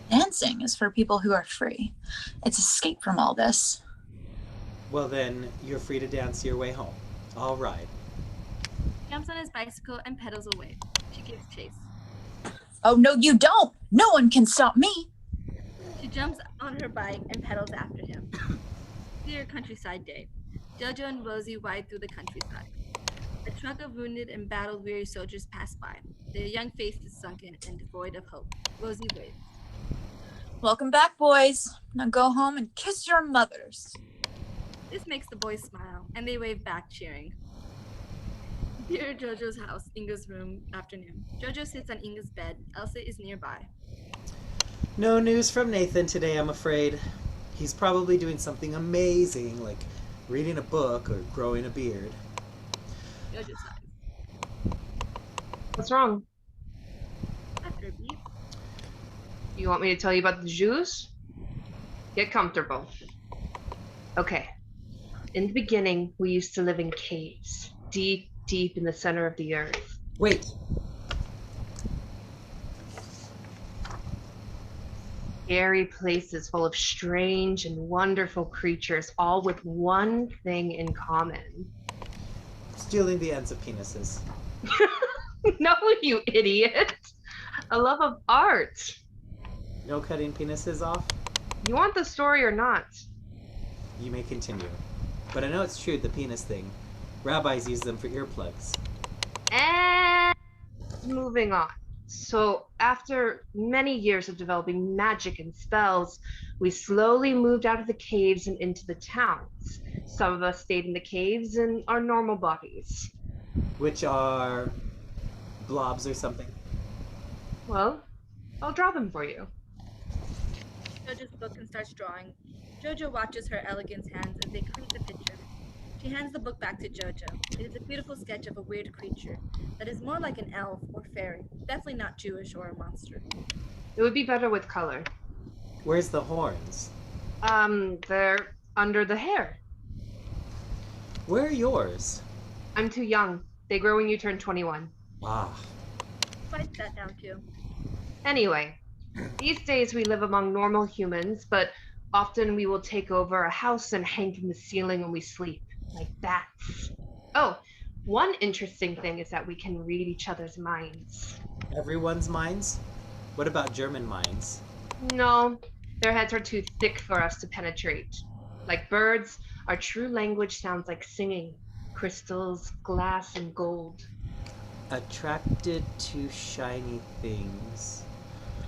Dancing is for people who are free. It's escape from all this. Well, then, you're free to dance your way home. I'll ride. He jumps on his bicycle and pedals away. She gives chase. Oh, no, you don't! No one can stop me! She jumps on her bike and pedals after him. Clear countryside day. Jojo and Rosie ride through the countryside. A truck of wounded and battle-weary soldiers pass by. Their young faces sunken and devoid of hope. Rosie waves. Welcome back, boys. Now go home and kiss your mothers. This makes the boys smile, and they wave back, cheering. Near Jojo's house, Inga's room, afternoon. Jojo sits on Inga's bed. Elsa is nearby. No news from Nathan today, I'm afraid. He's probably doing something amazing, like reading a book or growing a beard. Jojo sighs. What's wrong? After a beat. You want me to tell you about the Jews? Get comfortable. Okay. In the beginning, we used to live in caves, deep, deep in the center of the earth. Wait. Scary places full of strange and wonderful creatures, all with one thing in common. Stealing the ends of penises. No, you idiot. A love of art. No cutting penises off? You want the story or not? You may continue. But I know it's true, the penis thing. Rabbis use them for earplugs. And moving on. So after many years of developing magic and spells, we slowly moved out of the caves and into the towns. Some of us stayed in the caves in our normal bodies. Which are blobs or something. Well, I'll draw them for you. Jojo's book and starts drawing. Jojo watches her elegant hands as they create the picture. She hands the book back to Jojo. It is a beautiful sketch of a weird creature that is more like an elf or fairy, definitely not Jewish or a monster. It would be better with color. Where's the horns? They're under the hair. Where are yours? I'm too young. They grow when you turn 21. Ah. Write that down too. Anyway, these days we live among normal humans, but often we will take over a house and hang from the ceiling when we sleep, like bats. Oh, one interesting thing is that we can read each other's minds. Everyone's minds? What about German minds? No, their heads are too thick for us to penetrate. Like birds, our true language sounds like singing. Crystals, glass, and gold. Attracted to shiny things.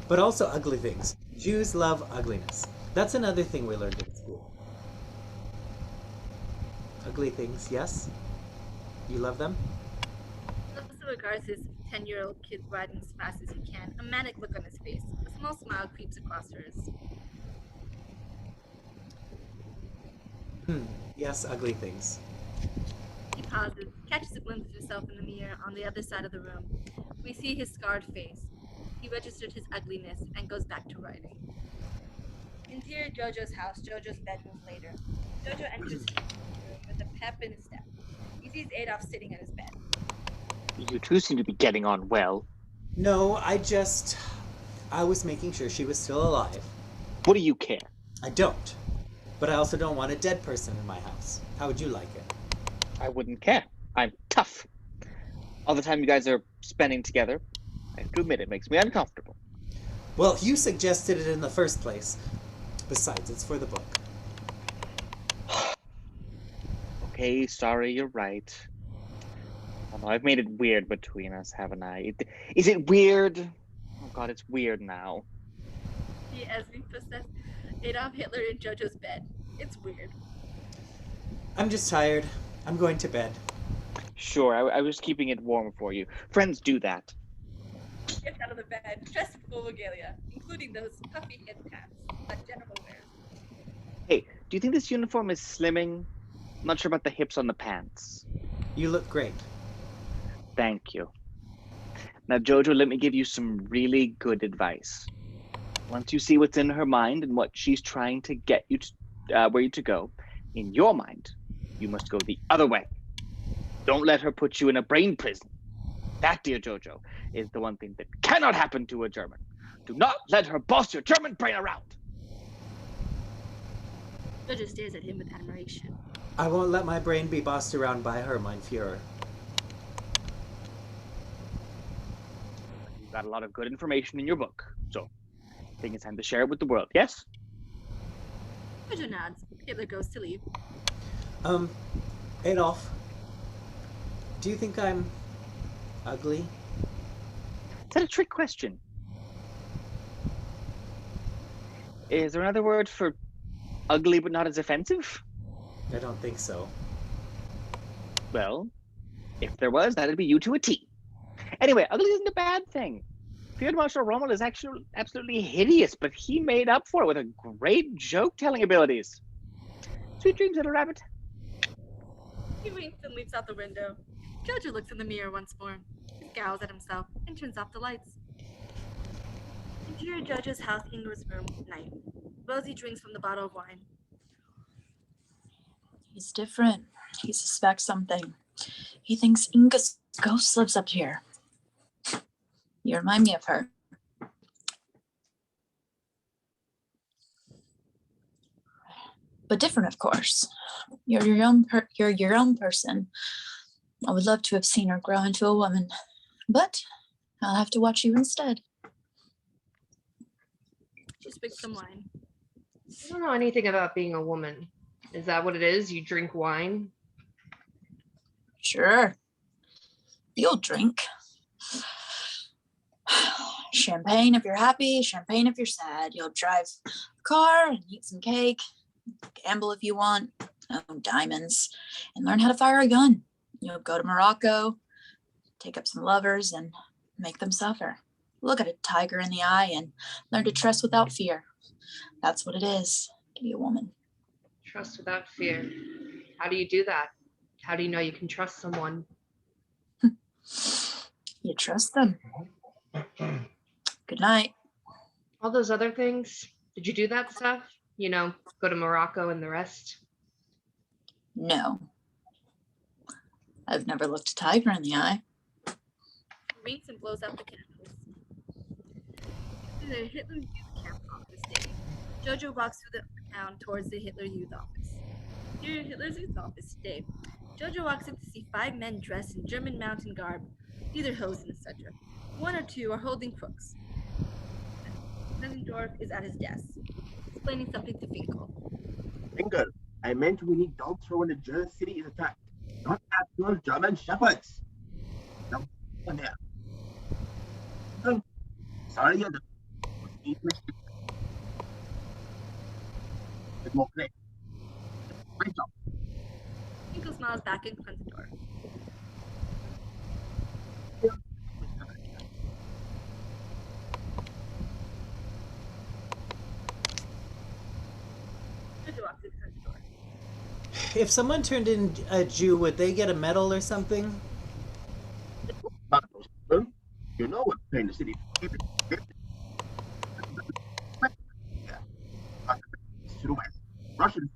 But also ugly things. Jews love ugliness. That's another thing we learned in school. Ugly things, yes? You love them? Sosa regards his 10-year-old kid riding as fast as he can, a manic look on his face. A small smile creeps across hers. Yes, ugly things. He pauses, catches a glimpse of himself in the mirror on the other side of the room. We see his scarred face. He registered his ugliness and goes back to writing. Interior Jojo's house, Jojo's bedroom later. Jojo enters his room with a pep in his step. He sees Adolf sitting at his bed. You two seem to be getting on well. No, I was making sure she was still alive. What do you care? I don't. But I also don't want a dead person in my house. How would you like it? I wouldn't care. I'm tough. All the time you guys are spending together, I have to admit it makes me uncomfortable. Well, you suggested it in the first place. Besides, it's for the book. Okay, sorry, you're right. Although I've made it weird between us, haven't I? Is it weird? Oh god, it's weird now. He as we possess Adolf Hitler in Jojo's bed. It's weird. I'm just tired. I'm going to bed. Sure, I was keeping it warm for you. Friends do that. He gets out of the bed, dressed in full regalia, including those puffy head pants that General wears. Hey, you think this uniform is slimming? I'm not sure about the hips on the pants. You look great. Thank you. Now, Jojo, let me give you some really good advice. Once you see what's in her mind and what she's trying to get you to, where you to go, in your mind, you must go the other way. Don't let her put you in a brain prison. That, dear Jojo, is the one thing that cannot happen to a German. Do not let her boss your German brain around. Jojo stares at him with admiration. I won't let my brain be bossed around by her, mein Führer. You've got a lot of good information in your book, so I think it's time to share it with the world, yes? Jojo nods. Hitler goes to leave. Adolf, do you think I'm ugly? Is that a trick question? Is there another word for ugly but not as offensive? I don't think so. Well, if there was, that'd be you to a T. Anyway, ugly isn't a bad thing. Field Marshal Rommel is actually absolutely hideous, but he made up for it with a great joke-telling abilities. Sweet dreams, little rabbit. He winks and leaps out the window. Jojo looks in the mirror once more. He scowls at himself and turns off the lights. Interior Jojo's house, Ingra's room, night. Rosie drinks from the bottle of wine. He's different. He suspects something. He thinks Inga's ghost lives up here. You remind me of her. But different, of course. You're your own person. I would love to have seen her grow into a woman, but I'll have to watch you instead. She swigs some wine. I don't know anything about being a woman. Is that what it is? You drink wine? Sure. You'll drink. Champagne if you're happy, champagne if you're sad. You'll drive a car and eat some cake, gamble if you want, own diamonds, and learn how to fire a gun. You'll go to Morocco, take up some lovers and make them suffer. Look at a tiger in the eye and learn to trust without fear. That's what it is to be a woman. Trust without fear. How do you do that? How do you know you can trust someone? You trust them. Good night. All those other things, did you do that stuff? You know, go to Morocco and the rest? No. I've never looked a tiger in the eye. He winks and blows out the candles. To the Hitler Youth Camp office day, Jojo walks through the town towards the Hitler Youth office. Here at Hitler's Youth office today, Jojo walks in to see 5 men dressed in German mountain garb, either hosen, etc. 1 or 2 are holding crooks. Klenzendorf is at his desk, explaining something to Finkel. Finkel, I meant we need dogs for when the German city is attacked, not actual German shepherds. Now, on there. Sorry, you're the more clear. Great job. Finkel smiles back at Klenzendorf. If someone turned in a Jew, would they get a medal or something? You know what in the city. Russian.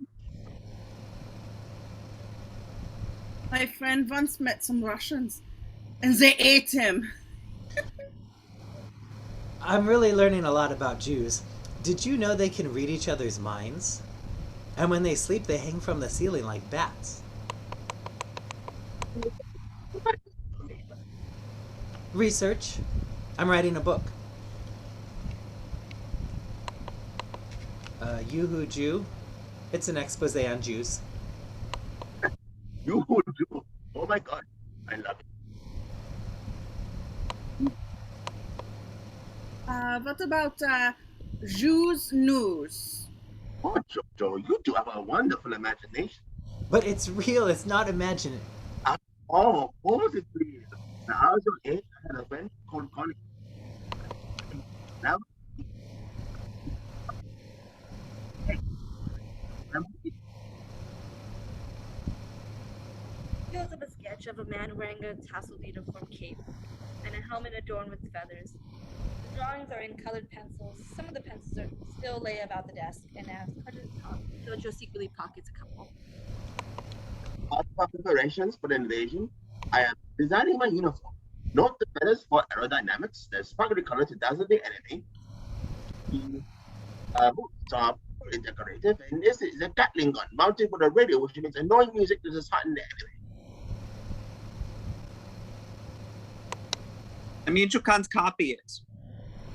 My friend once met some Russians, and they ate him. I'm really learning a lot about Jews. Did you know they can read each other's minds? And when they sleep, they hang from the ceiling like bats. Research. I'm writing a book. Yoo-hoo Jew. It's an expose on Jews. Yoo-hoo Jew. Oh my God. I love it. What about Jews news? Oh, Jojo, you two have a wonderful imagination. But it's real, it's not imaginary. Oh, of course it is. Now, I was your age, I had a friend called Connie. Now, of a man wearing a tasseled uniform cape and a helmet adorned with feathers. The drawings are in colored pencils. Some of the pencils are still lay about the desk, and as Carter's top, Jojo secretly pockets a couple. As for preparations for the invasion, I am designing my uniform. Note the feathers for aerodynamics, the sparkly color to dazzle the enemy. The boots are very decorative, and this is a Gatling gun mounted with a radio which makes annoying music to dishearten the enemy. That means you can't copy it.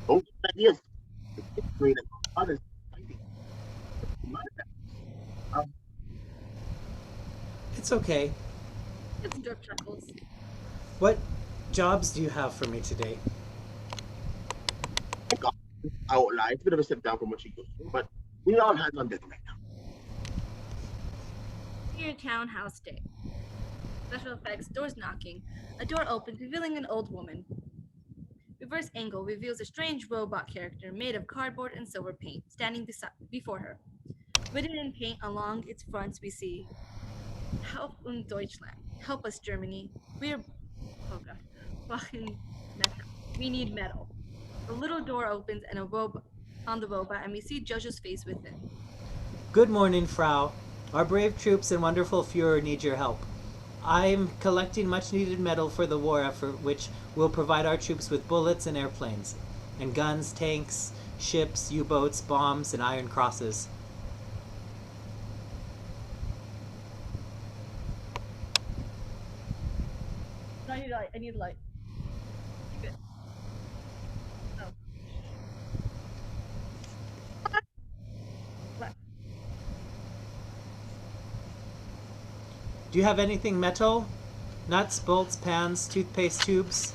Oh, ideas. It's okay. Klenzendorf chuckles. What jobs do you have for me today? I won't lie, it's a bit of a step down from what she goes through, but we all hands on deck right now. Your townhouse day. Special effects, doors knocking. A door opens, revealing an old woman. Reverse angle reveals a strange robot character made of cardboard and silver paint, standing before her. Written in paint along its fronts we see, Help uns Deutschland. Help us, Germany. Brauchen Metal. We need metal. The little door opens and on the robot, and we see Jojo's face within. Good morning, Frau. Our brave troops and wonderful Führer need your help. I'm collecting much-needed metal for the war effort, which will provide our troops with bullets and airplanes, and guns, tanks, ships, U-boats, bombs, and iron crosses. I need light. Good. Oh. What? Do you have anything metal? Nuts, bolts, pans, toothpaste tubes?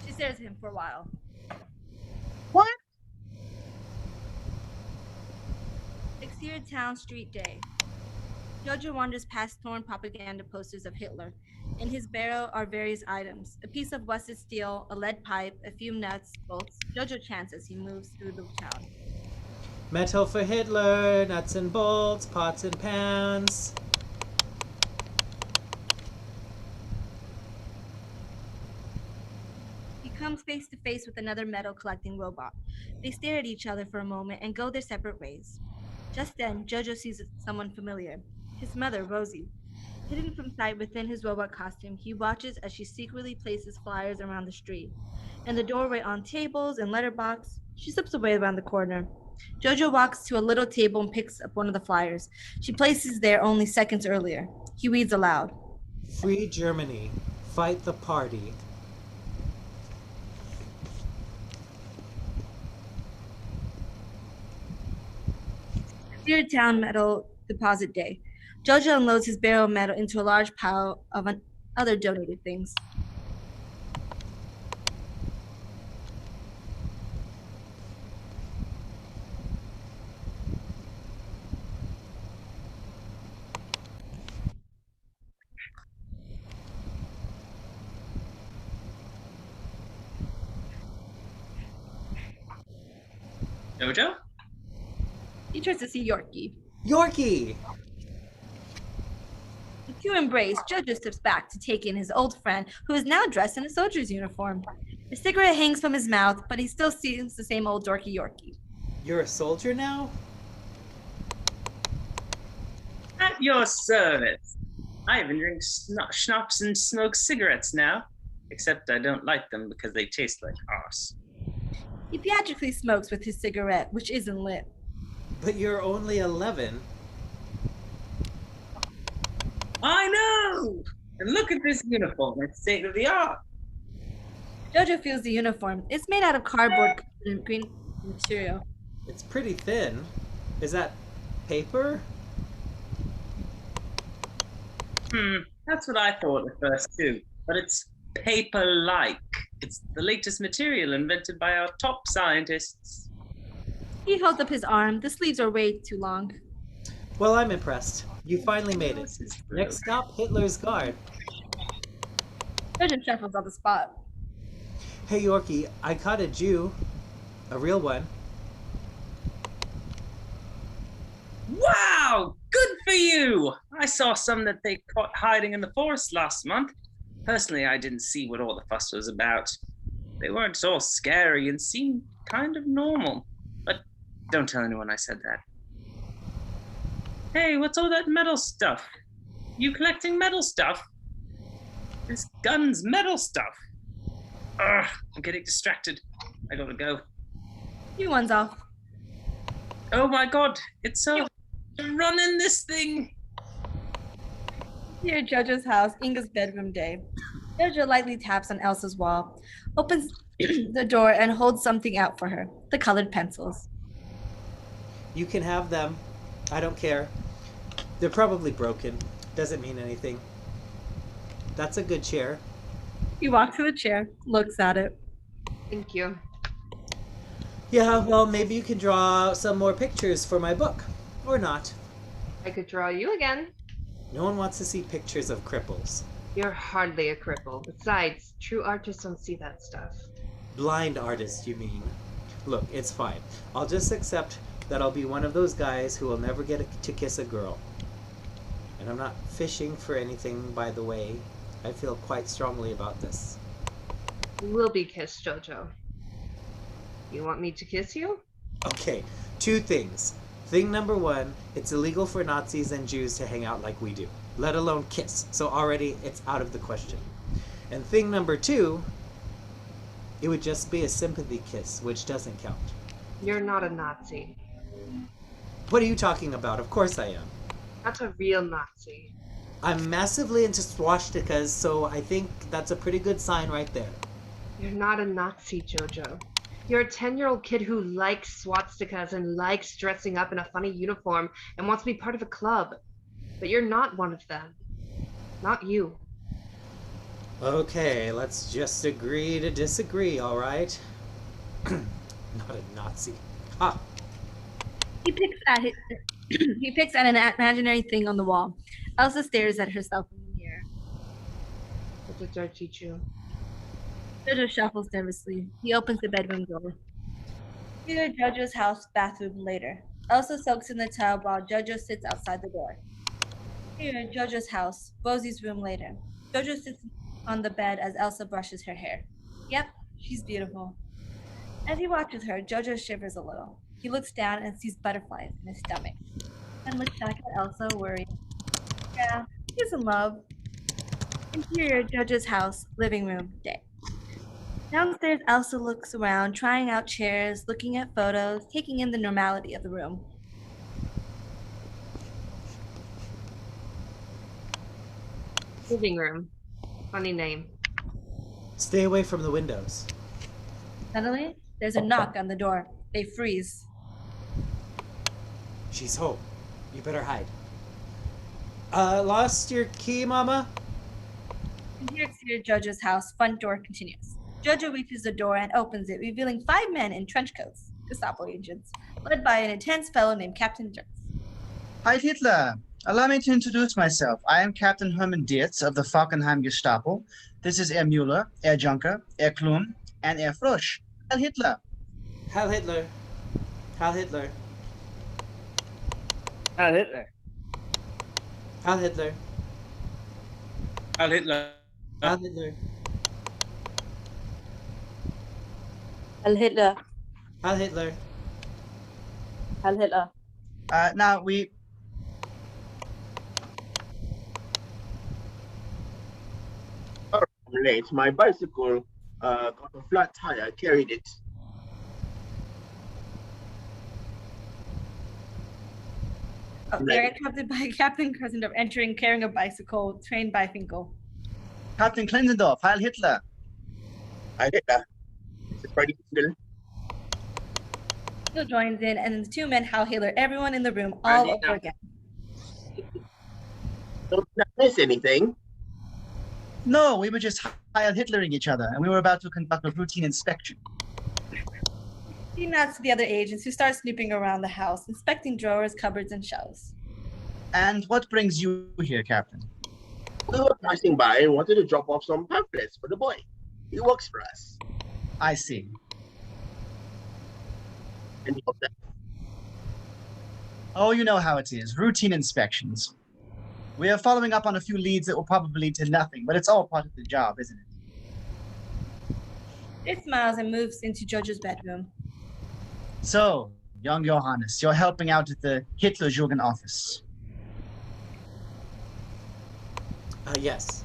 She stares at him for a while. What? Exterior town street day. Jojo wanders past torn propaganda posters of Hitler. In his barrow are various items: a piece of rusted steel, a lead pipe, a few nuts, bolts. Jojo chants as he moves through the town. Metal for Hitler, nuts and bolts, pots and pans. He comes face to face with another metal collecting robot. They stare at each other for a moment and go their separate ways. Just then, Jojo sees someone familiar. His mother, Rosie. Hidden from sight within his robot costume, he watches as she secretly places flyers around the street. In the doorway, on tables and letterbox, she slips away around the corner. Jojo walks to a little table and picks up one of the flyers. She places there only seconds earlier. He reads aloud. Free Germany. Fight the party. Deer Town Metal Deposit Day. Jojo unloads his barrel of metal into a large pile of other donated things. Jojo? He tries to see Yorki. Yorki! The two embrace. Jojo steps back to take in his old friend, who is now dressed in a soldier's uniform. A cigarette hangs from his mouth, but he still sees the same old dorky Yorki. You're a soldier now? At your service. I even drink schnapps and smoke cigarettes now. Except I don't like them because they taste like arse. He theatrically smokes with his cigarette, which isn't lit. But you're only 11. I know! And look at this uniform. It's state of the art. Jojo feels the uniform. It's made out of cardboard covered in green material. It's pretty thin. Is that paper? That's what I thought at first too. But it's paper-like. It's the latest material invented by our top scientists. He holds up his arm. The sleeves are way too long. Well, I'm impressed. You finally made it. Next stop, Hitler's Guard. Jojo shuffles on the spot. Hey, Yorki, I caught a Jew. A real one. Wow! Good for you! I saw some that they caught hiding in the forest last month. Personally, I didn't see what all the fuss was about. They weren't all scary and seemed kind of normal. But don't tell anyone I said that. Hey, what's all that metal stuff? You collecting metal stuff? This gun's metal stuff. Ugh, I'm getting distracted. I gotta go. You one's off. Oh my god, it's so running this thing. Here at Jojo's house, Inga's bedroom day. Jojo lightly taps on Elsa's wall, opens the door, and holds something out for her, the colored pencils. You can have them. I don't care. They're probably broken. Doesn't mean anything. That's a good chair. He walks to the chair, looks at it. Thank you. Yeah, well, maybe you can draw some more pictures for my book. Or not. I could draw you again. No one wants to see pictures of cripples. You're hardly a cripple. Besides, true artists don't see that stuff. Blind artist, you mean? Look, it's fine. I'll just accept that I'll be one of those guys who will never get to kiss a girl. And I'm not fishing for anything, by the way. I feel quite strongly about this. You will be kissed, Jojo. You want me to kiss you? Okay, 2 things. Thing number 1, it's illegal for Nazis and Jews to hang out like we do, let alone kiss. So already it's out of the question. And thing number 2, it would just be a sympathy kiss, which doesn't count. You're not a Nazi. What are you talking about? Of course I am. That's a real Nazi. I'm massively into swastikas, so I think that's a pretty good sign right there. You're not a Nazi, Jojo. You're a 10-year-old kid who likes swastikas and likes dressing up in a funny uniform and wants to be part of a club. But you're not one of them. Not you. Okay, let's just agree to disagree, all right? Not a Nazi. Ha! He picks at an imaginary thing on the wall. Elsa stares at herself in the mirror. What did Jar teach you? Jojo shuffles nervously. He opens the bedroom door. Here at Jojo's house bathroom later. Elsa soaks in the tub while Jojo sits outside the door. Here at Jojo's house, Rosie's room later. Jojo sits on the bed as Elsa brushes her hair. Yep, she's beautiful. As he watches her, Jojo shivers a little. He looks down and sees butterflies in his stomach. Then looks back at Elsa, worried. Yeah, he's in love. Interior, Jojo's house, living room, day. Downstairs, Elsa looks around, trying out chairs, looking at photos, taking in the normality of the room. Living room. Funny name. Stay away from the windows. Suddenly, there's a knock on the door. They freeze. She's home. You better hide. Lost your key, Mama? Here at Jojo's house, front door continues. Jojo reaches the door and opens it, revealing 5 men in trench coats, Gestapo agents, led by an intense fellow named Captain Deertz. Hi, Hitler. Allow me to introduce myself. I am Captain Hermann Deertz of the Falkenheim Gestapo. This is Herr Müller, Herr Junker, Herr Klum, and Herr Frosch. Heil Hitler. Heil Hitler. Heil Hitler. Heil Hitler. Heil Hitler. Heil Hitler. Heil Hitler. Heil Hitler. Heil Hitler. Heil Hitler. Now we... Oh, I'm late. My bicycle got a flat tire. I carried it. They're interrupted by Captain Klenzendorf entering carrying a bicycle trained by Finkel. Captain Klenzendorf, Heil Hitler. Heil Hitler. It's pretty good. Finkel joins in, and the 2 men Heil Hitler everyone in the room all over again. Don't miss anything. No, we were just Heil Hitlering each other, and we were about to conduct a routine inspection. He nods to the other agents who start snooping around the house, inspecting drawers, cupboards, and shelves. And what brings you here, Captain? We were passing by and wanted to drop off some pamphlets for the boy. He works for us. I see. And he oh, you know how it is. Routine inspections. We are following up on a few leads that will probably lead to nothing, but it's all part of the job, isn't it? It smiles and moves into Jojo's bedroom. So, young Johannes, you're helping out at the Hitlerjugend office. Yes.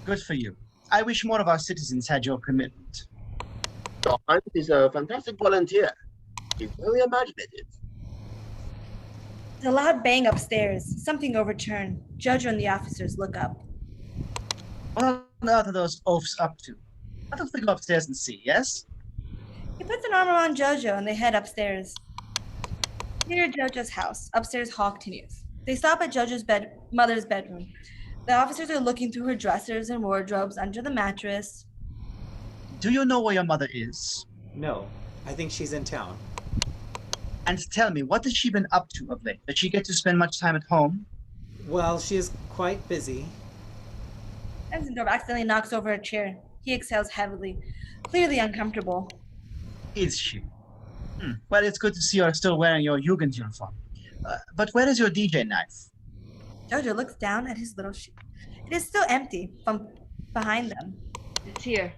Good for you. I wish more of our citizens had your commitment. Your aunt is a fantastic volunteer. She's very imaginative. There's a loud bang upstairs. Something overturned. Jojo and the officers look up. What on earth are those oafs up to? Why don't we go upstairs and see, yes? He puts an arm around Jojo and they head upstairs. Near Jojo's house, upstairs hall continues. They stop at Jojo's mother's bedroom. The officers are looking through her dressers and wardrobes under the mattress. Do you know where your mother is? No, I think she's in town. And tell me, what has she been up to of late? Does she get to spend much time at home? Well, she is quite busy. Klenzendorf accidentally knocks over a chair. He exhales heavily, clearly uncomfortable. Is she? Well, it's good to see you're still wearing your Jugend uniform. But where is your DJ knife? Jojo looks down at his little sheet. It is still empty from behind them. It's here.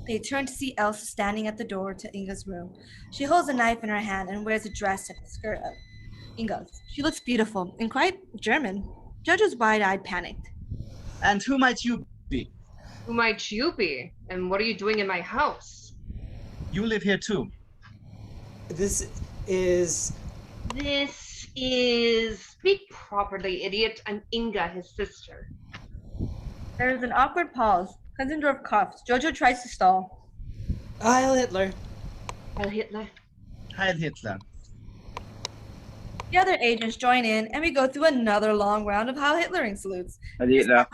They turn to see Elsa standing at the door to Inga's room. She holds a knife in her hand and wears a dress and a skirt of Inga's. She looks beautiful and quite German. Jojo's wide-eyed, panicked. And who might you be? Who might you be? And what are you doing in my house? You live here too. This is... Speak properly, idiot. I'm Inga, his sister. There is an awkward pause. Klenzendorf coughs. Jojo tries to stall. Heil Hitler. Heil Hitler. Heil Hitler. The other agents join in, and we go through another long round of Heil Hitlering salutes. Heil Hitler.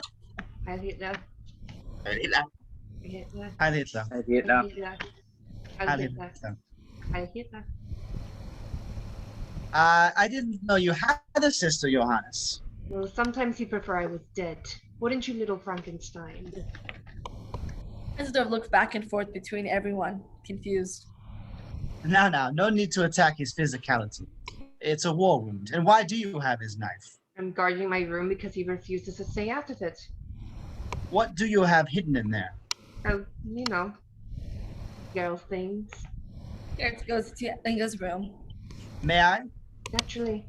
Heil Hitler. Heil Hitler. Hitler. Heil Hitler. Heil Hitler. Heil Hitler. Heil Hitler. I didn't know you had a sister, Johannes. Well, sometimes you prefer I was dead. Wouldn't you, little Frankenstein? Klenzendorf looks back and forth between everyone, confused. Now, no need to attack his physicality. It's a war wound. And why do you have his knife? I'm guarding my room because he refuses to stay out of it. What do you have hidden in there? Oh, you know, girl things. Deertz goes to Inga's room. May I? Naturally.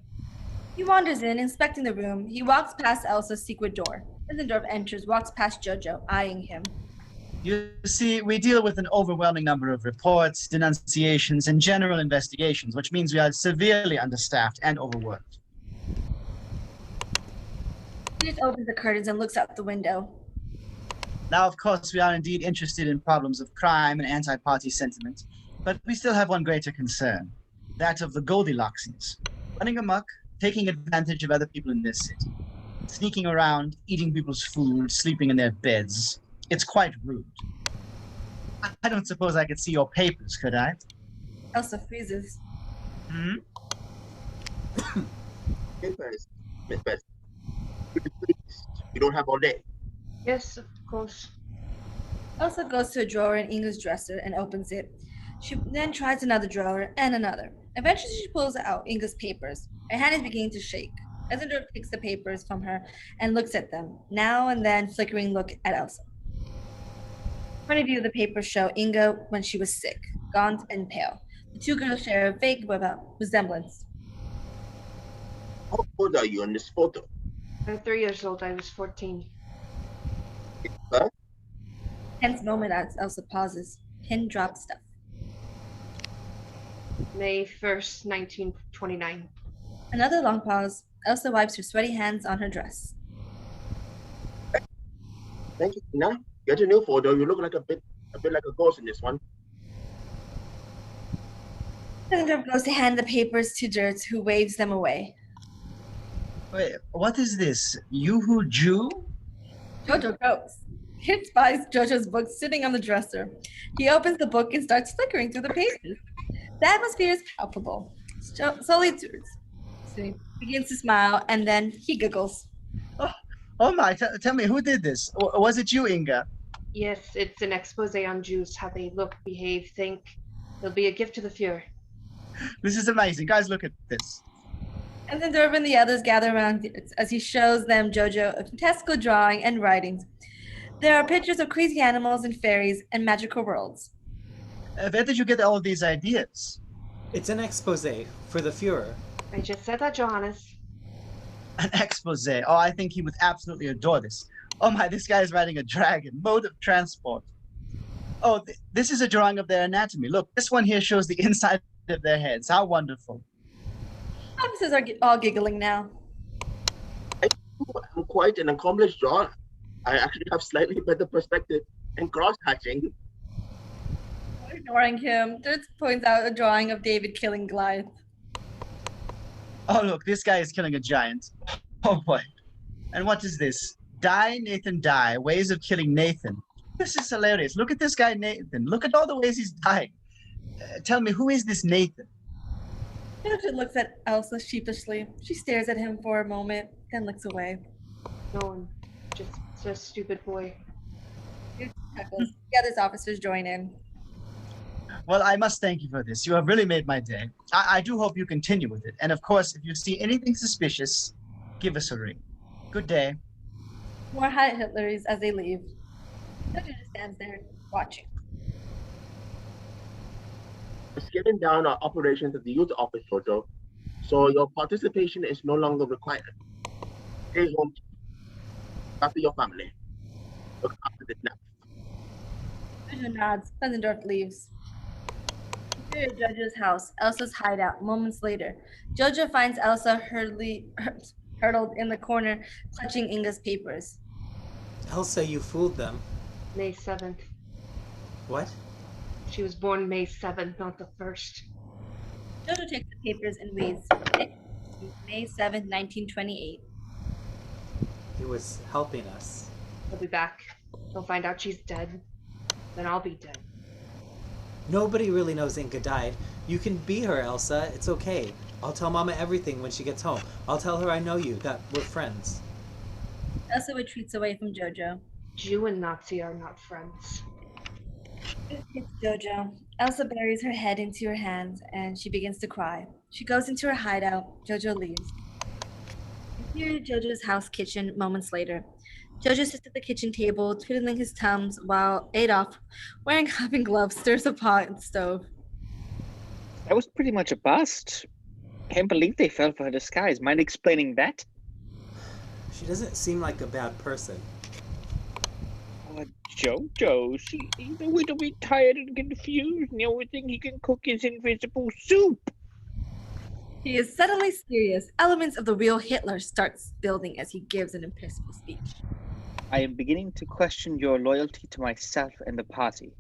He wanders in, inspecting the room. He walks past Elsa's secret door. Klenzendorf enters, walks past Jojo, eyeing him. You see, we deal with an overwhelming number of reports, denunciations, and general investigations, which means we are severely understaffed and overworked. He just opens the curtains and looks out the window. Now, of course, we are indeed interested in problems of crime and anti-party sentiment, but we still have one greater concern, that of the Goldilocksies, running amok, taking advantage of other people in this city, sneaking around, eating people's food, sleeping in their beds. It's quite rude. I don't suppose I could see your papers, could I? Elsa freezes. Papers, Miss Beth. Please, you don't have all day. Yes, of course. Elsa goes to a drawer in Inga's dresser and opens it. She then tries another drawer and another. Eventually, she pulls out Inga's papers. Her hand is beginning to shake. Klenzendorf takes the papers from her and looks at them, now and then flickering look at Elsa. In front of you, the papers show Inga when she was sick, gaunt and pale. The two girls share a vague resemblance. How old are you in this photo? I'm 3 years old. I was 14. Huh? Tense moment as Elsa pauses. Pin drop stuff. May 1st, 1929. Another long pause. Elsa wipes her sweaty hands on her dress. Thank you. Now, get a new photo. You look like a bit like a ghost in this one. Klenzendorf goes to hand the papers to Deertz, who waves them away. Wait, what is this? You who Jew? Jojo goes. Deertz buys Jojo's book sitting on the dresser. He opens the book and starts flickering through the pages. The atmosphere is palpable. Slowly, he begins to smile, and then he giggles. Oh my, tell me, who did this? Was it you, Inga? Yes, it's an expose on Jews, how they look, behave, think. It'll be a gift to the Fuhrer. This is amazing. Guys, look at this. Klenzendorf and the others gather around Deertz as he shows them Jojo a fantastical drawing and writings. There are pictures of crazy animals and fairies and magical worlds. Where did you get all of these ideas? It's an expose for the Fuhrer. I just said that, Johannes. An expose. Oh, I think he would absolutely adore this. Oh my, this guy is riding a dragon. Mode of transport. Oh, this is a drawing of their anatomy. Look, this one here shows the inside of their heads. How wonderful. Officers are all giggling now. I'm quite an accomplished drawer. I actually have slightly better perspective and cross-hatching. Ignoring him, Deertz points out a drawing of David killing Goliath. Oh, look, this guy is killing a giant. Oh, boy. And what is this? Die, Nathan, die. Ways of killing Nathan. This is hilarious. Look at this guy, Nathan. Look at all the ways he's dying. Tell me, who is this Nathan? Jojo looks at Elsa sheepishly. She stares at him for a moment, then looks away. No one. Just a stupid boy. The other officers join in. Well, I must thank you for this. You have really made my day. I do hope you continue with it. And of course, if you see anything suspicious, give us a ring. Good day. More high Hitlers as they leave. Jojo just stands there watching. We're scaling down our operations at the youth office, Jojo, so your participation is no longer required. Stay home. After your family. Look after this now. Jojo nods. Klenzendorf leaves. Here at Jojo's house, Elsa's hideout. Moments later, Jojo finds Elsa hurtled in the corner, clutching Inga's papers. Elsa, you fooled them. May 7th. What? She was born May 7th, not the 1st. Jojo takes the papers and reads. May 7th, 1928. He was helping us. He'll be back. He'll find out she's dead. Then I'll be dead. Nobody really knows Inga died. You can be her, Elsa. It's okay. I'll tell Mama everything when she gets home. I'll tell her I know you, that we're friends. Elsa retreats away from Jojo. Jew and Nazi are not friends. It's Jojo. Elsa buries her head into her hands and she begins to cry. She goes into her hideout. Jojo leaves. Here at Jojo's house kitchen moments later. Jojo sits at the kitchen table, twiddling his thumbs, while Adolf, wearing cap and gloves, stirs a pot in the stove. That was pretty much a bust. Can't believe they fell for her disguise. Mind explaining that? She doesn't seem like a bad person. Jojo, he's a little bit tired and confused, and the only thing he can cook is invisible soup. He is suddenly serious. Elements of the real Hitler starts building as he gives an impressive speech. I am beginning to question your loyalty to myself and the party.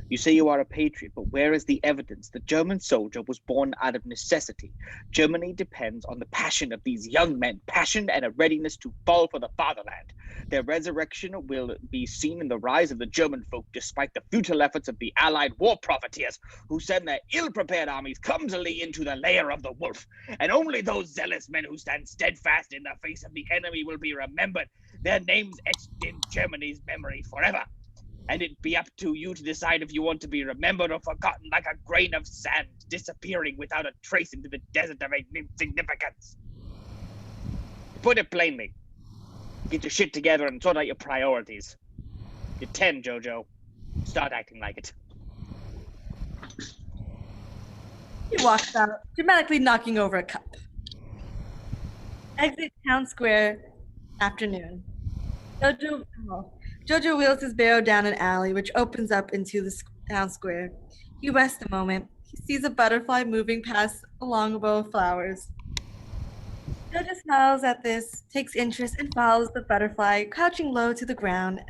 You say you are a patriot, but where is the evidence? The German soldier was born out of necessity. Germany depends on the passion of these young men, passion and a readiness to fall for the fatherland. Their resurrection will be seen in the rise of the German folk, despite the futile efforts of the Allied war profiteers, who send their ill-prepared armies clumsily into the lair of the wolf. And only those zealous men who stand steadfast in the face of the enemy will be remembered, their names etched in Germany's memory forever. And it be up to you to decide if you want to be remembered or forgotten like a grain of sand disappearing without a trace into the desert of insignificance. To put it plainly, get your shit together and sort out your priorities. You're 10, Jojo. Start acting like it. He walks out, dramatically knocking over a cup. Exit town square, afternoon. Jojo wheels his barrow down an alley, which opens up into the town square. He rests a moment. He sees a butterfly moving past along a row of flowers. Jojo smiles at this, takes interest, and follows the butterfly, crouching low to the ground.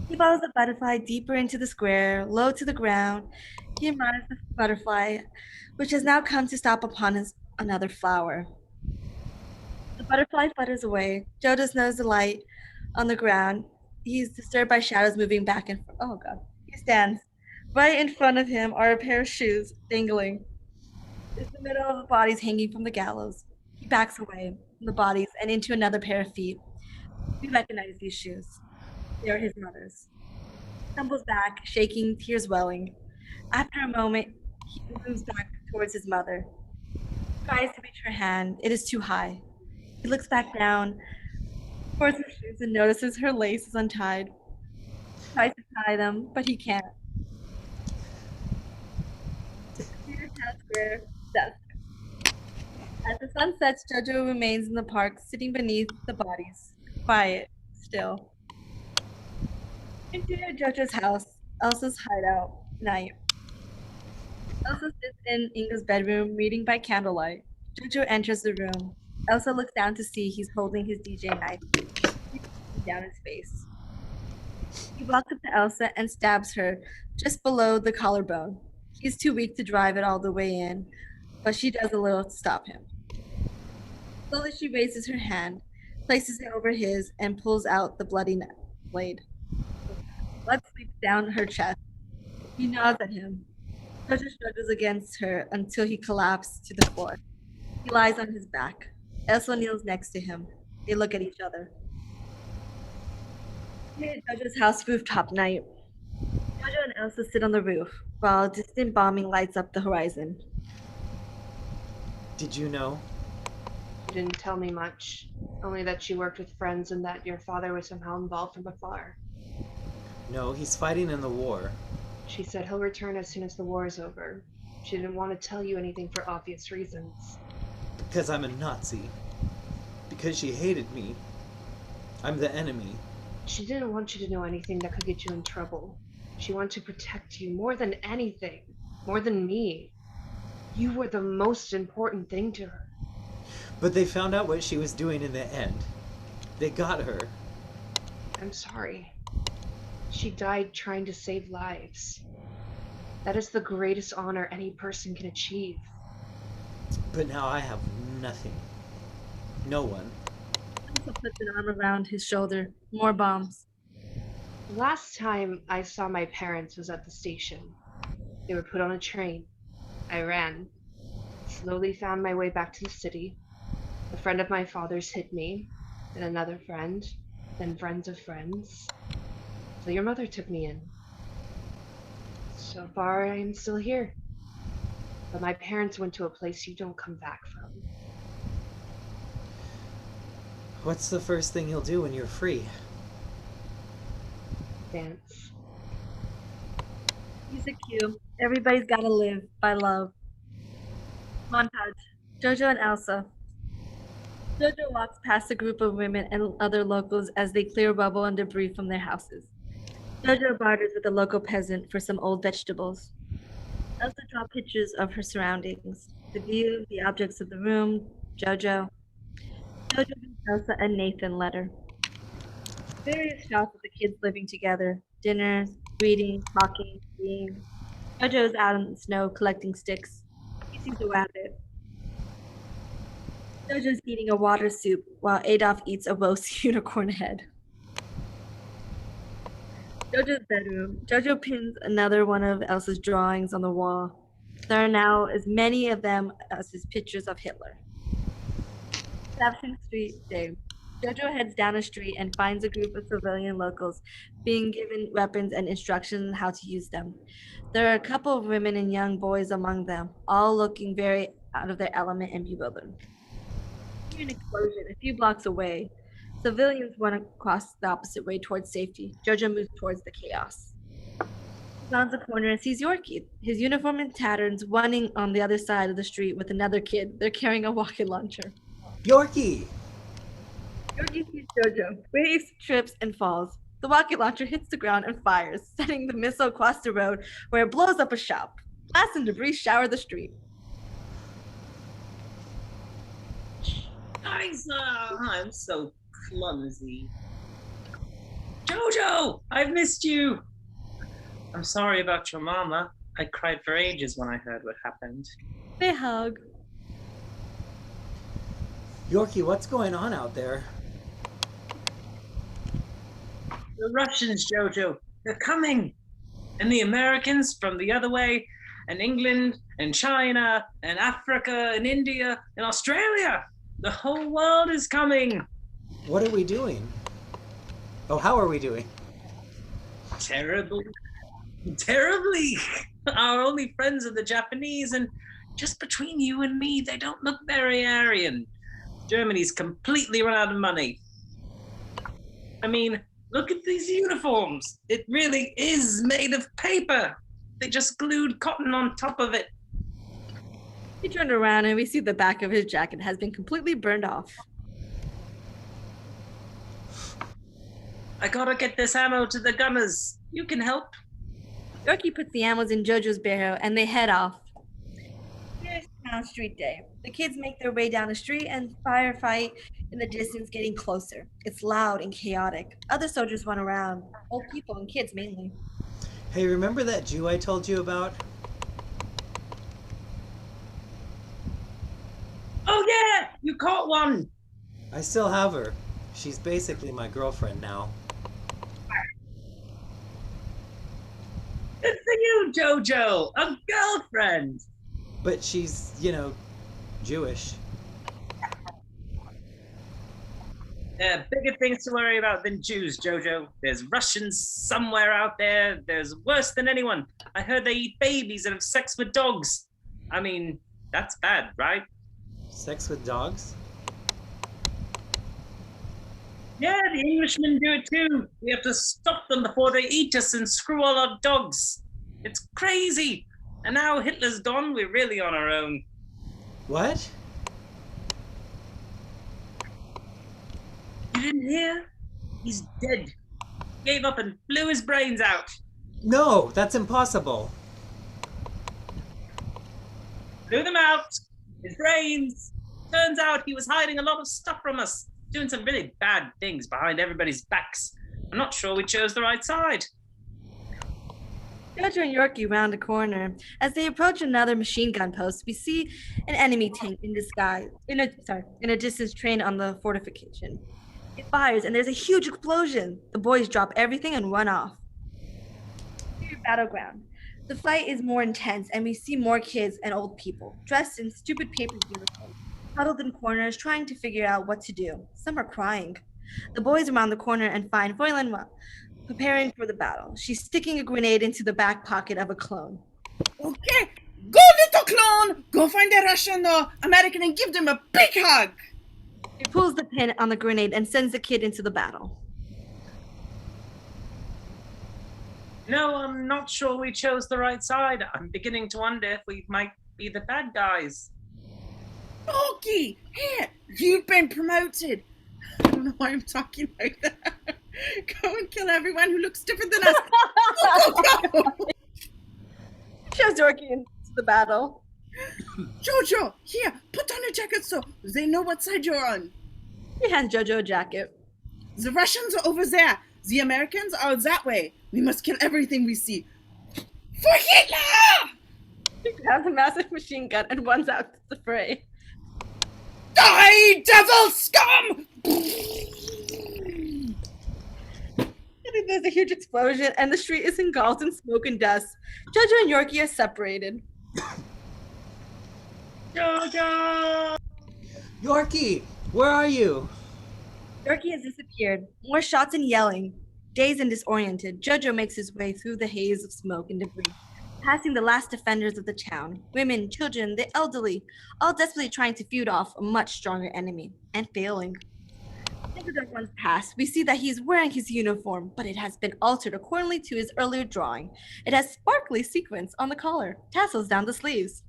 He follows the butterfly deeper into the square, low to the ground. He admires the butterfly, which has now come to stop upon another flower. The butterfly flutters away. Jojo knows the light on the ground. He's disturbed by shadows moving back and forth. Oh, God. He stands. Right in front of him are a pair of shoes dangling. It's the middle of the bodies hanging from the gallows. He backs away from the bodies and into another pair of feet. We recognize these shoes. They are his mother's. He stumbles back, shaking, tears welling. After a moment, he moves back towards his mother. Tries to reach her hand. It is too high. He looks back down, towards her shoes, and notices her lace is untied. Tries to tie them, but he can't. Peter Town Square, dusk. As the sun sets, Jojo remains in the park, sitting beneath the bodies, quiet, still. Interior Jojo's house, Elsa's hideout, night. Elsa sits in Inga's bedroom, reading by candlelight. Jojo enters the room. Elsa looks down to see he's holding his DJ knife. He pushes down his face. He walks up to Elsa and stabs her just below the collarbone. He's too weak to drive it all the way in, but she does a little to stop him. Slowly she raises her hand, places it over his, and pulls out the bloody blade. Blood sweeps down her chest. He nods at him. Jojo struggles against her until he collapses to the floor. He lies on his back. Elsa kneels next to him. They look at each other. Here at Jojo's house rooftop night. Jojo and Elsa sit on the roof while distant bombing lights up the horizon. Did you know? She didn't tell me much, only that she worked with friends and that your father was somehow involved from afar. No, he's fighting in the war. She said he'll return as soon as the war is over. She didn't want to tell you anything for obvious reasons. Because I'm a Nazi. Because she hated me. I'm the enemy. She didn't want you to know anything that could get you in trouble. She wanted to protect you more than anything, more than me. You were the most important thing to her. But they found out what she was doing in the end. They got her. I'm sorry. She died trying to save lives. That is the greatest honor any person can achieve. But now I have nothing. No one. Elsa puts an arm around his shoulder. More bombs. The last time I saw my parents was at the station. They were put on a train. I ran. Slowly found my way back to the city. A friend of my father's hit me, then another friend, then friends of friends. So your mother took me in. So far, I am still here. But my parents went to a place you don't come back from. What's the first thing you'll do when you're free? Dance. Music cue. Everybody's gotta live by love. Montage. Jojo and Elsa. Jojo walks past a group of women and other locals as they clear rubble and debris from their houses. Jojo barters with a local peasant for some old vegetables. Elsa draws pictures of her surroundings. The view, the objects of the room, Jojo. Jojo gives Elsa a Nathan letter. Various shots of the kids living together. Dinners, reading, talking, skiing. Jojo's out in the snow collecting sticks. He sees a rabbit. Jojo's eating a water soup while Adolf eats a roast unicorn head. Jojo's bedroom. Jojo pins another one of Elsa's drawings on the wall. There are now as many of them as his pictures of Hitler. Establishing Street Day. Jojo heads down a street and finds a group of civilian locals being given weapons and instructions on how to use them. There are a couple of women and young boys among them, all looking very out of their element and bewildered. Hear an explosion a few blocks away. Civilians run across the opposite way towards safety. Jojo moves towards the chaos. He rounds the corner and sees Yorki, his uniform in tatters, running on the other side of the street with another kid. They're carrying a rocket launcher. Yorki! Yorki sees Jojo, waves, trips, and falls. The rocket launcher hits the ground and fires, sending the missile across the road where it blows up a shop. Glass and debris shower the street. Isa! I'm so clumsy. Jojo! I've missed you! I'm sorry about your mama. I cried for ages when I heard what happened. They hug. Yorki, what's going on out there? The Russians, Jojo. They're coming! And the Americans from the other way, and England, and China, and Africa, and India, and Australia! The whole world is coming! What are we doing? Oh, how are we doing? Terribly. Terribly! Our only friends are the Japanese, and just between you and me, they don't look very Aryan. Germany's completely run out of money. I mean, look at these uniforms. It really is made of paper. They just glued cotton on top of it. We turned around and we see the back of his jacket has been completely burned off. I gotta get this ammo to the gunners. You can help. Yorki puts the ammos in Jojo's barrel and they head off. Here's Town Street Day. The kids make their way down the street and firefight in the distance getting closer. It's loud and chaotic. Other soldiers run around, old people and kids mainly. Hey, remember that Jew I told you about? Oh yeah, you caught one. I still have her. She's basically my girlfriend now. Good for you, Jojo. A girlfriend. But she's, Jewish. There are bigger things to worry about than Jews, Jojo. There's Russians somewhere out there. There's worse than anyone. I heard they eat babies and have sex with dogs. I mean, that's bad, right? Sex with dogs? Yeah, the Englishmen do it too. We have to stop them before they eat us and screw all our dogs. It's crazy. And now Hitler's gone, we're really on our own. What? You didn't hear? He's dead. Gave up and blew his brains out. No, that's impossible. Blew them out. His brains. Turns out he was hiding a lot of stuff from us. Doing some really bad things behind everybody's backs. I'm not sure we chose the right side. Jojo and Yorki round a corner. As they approach another machine gun post, we see an enemy tank in disguise, in a distance trained on the fortification. It fires and there's a huge explosion. The boys drop everything and run off. Battleground. The fight is more intense and we see more kids and old people dressed in stupid paper uniforms, huddled in corners trying to figure out what to do. Some are crying. The boys around the corner and find Fraulein preparing for the battle. She's sticking a grenade into the back pocket of a clone. Okay, go little clone! Go find a Russian or American and give them a big hug! She pulls the pin on the grenade and sends the kid into the battle. No, I'm not sure we chose the right side. I'm beginning to wonder if we might be the bad guys. Yorki, here, you've been promoted. I don't know why I'm talking like that. Go and kill everyone who looks different than us. Go. Shows Yorki into the battle. Jojo, here, put on a jacket so they know what side you're on. He hands Jojo a jacket. The Russians are over there. The Americans are that way. We must kill everything we see. For Hitler! He grabs a massive machine gun and runs out to the fray. Die, devil scum! There's a huge explosion and the street is engulfed in smoke and dust. Jojo and Yorki are separated. Jojo! Yorki, where are you? Yorki has disappeared. More shots and yelling. Dazed and disoriented, Jojo makes his way through the haze of smoke and debris, passing the last defenders of the town. Women, children, the elderly, all desperately trying to feud off a much stronger enemy, and failing. As the runs past, we see that he's wearing his uniform, but it has been altered accordingly to his earlier drawing. It has sparkly sequins on the collar, tassels down the sleeves.